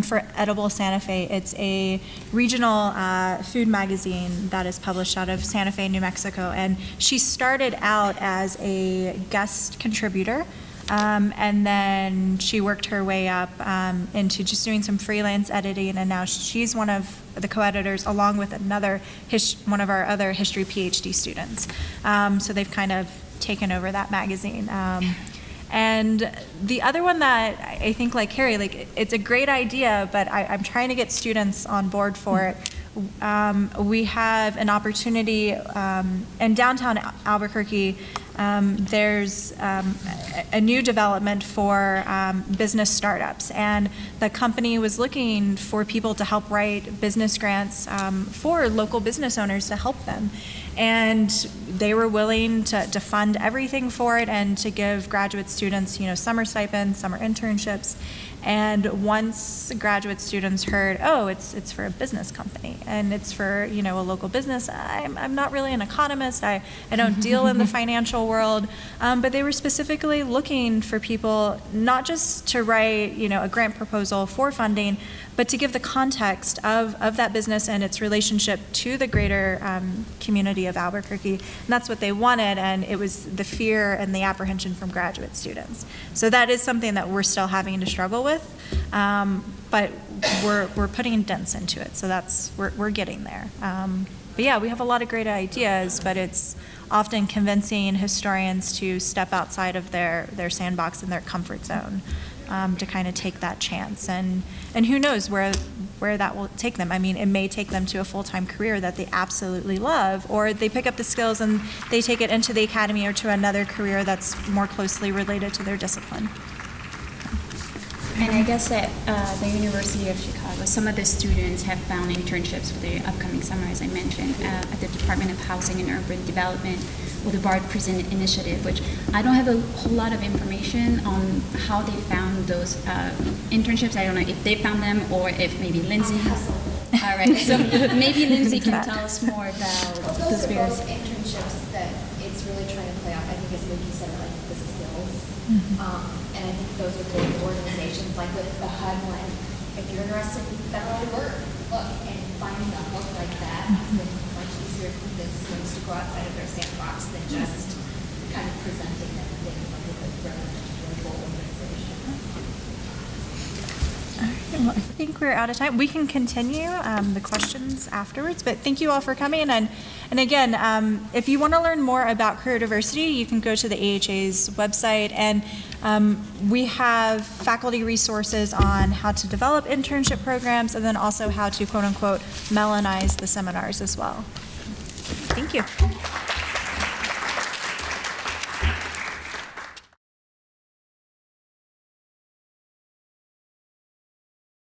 for Edible Santa Fe. It's a regional food magazine that is published out of Santa Fe, New Mexico. And she started out as a guest contributor. And then she worked her way up into just doing some freelance editing, and now she's one of the co-editors along with one of our other history PhD students. So they've kind of taken over that magazine. And the other one that I think, like Carrie, it's a great idea, but I'm trying to get students on board for it. We have an opportunity in downtown Albuquerque. There's a new development for business startups, and the company was looking for people to help write business grants for local business owners to help them. And they were willing to fund everything for it and to give graduate students, summer stipends, summer internships. And once graduate students heard, oh, it's for a business company and it's for, a local business, I'm not really an economist. I don't deal in the financial world. But they were specifically looking for people not just to write, a grant proposal for funding, but to give the context of that business and its relationship to the greater community of Albuquerque. And that's what they wanted, and it was the fear and the apprehension from graduate students. So that is something that we're still having to struggle with, but we're putting dents into it, so we're getting there. yeah, we have a lot of great ideas, but it's often convincing historians to step outside of their sandbox and their comfort zone, to kind of take that chance. And who knows where that will take them. I mean, it may take them to a full-time career that they absolutely love, or they pick up the skills and they take it into the academy or to another career that's more closely related to their discipline. And I guess at the University of Chicago, some of the students have found internships for the upcoming summer, as I mentioned, at the Department of Housing and Urban Development or the BARD Prison Initiative, which I don't have a whole lot of information on how they found those internships. I don't know if they found them or if maybe Lindsay. All right, so maybe Lindsay can tell us more about Well, those those are various. both internships that it's really trying to play off, I think as Nikki said, like the skills. And I think those are great organizations, like with the HUD one, if you're interested in federal work, look, and finding a hook like that, it's much easier to convince students to go outside of their sandbox than just kind of presenting them things like with a really full organization. Well, I think we're out of time. We can continue the questions afterwards, but thank you all for coming. And again, if you want to learn more about career diversity, you can go to the AHA's website, and we have faculty resources on how to develop internship programs, and then also how to, quote unquote, Mellonize the seminars as well. Thank you.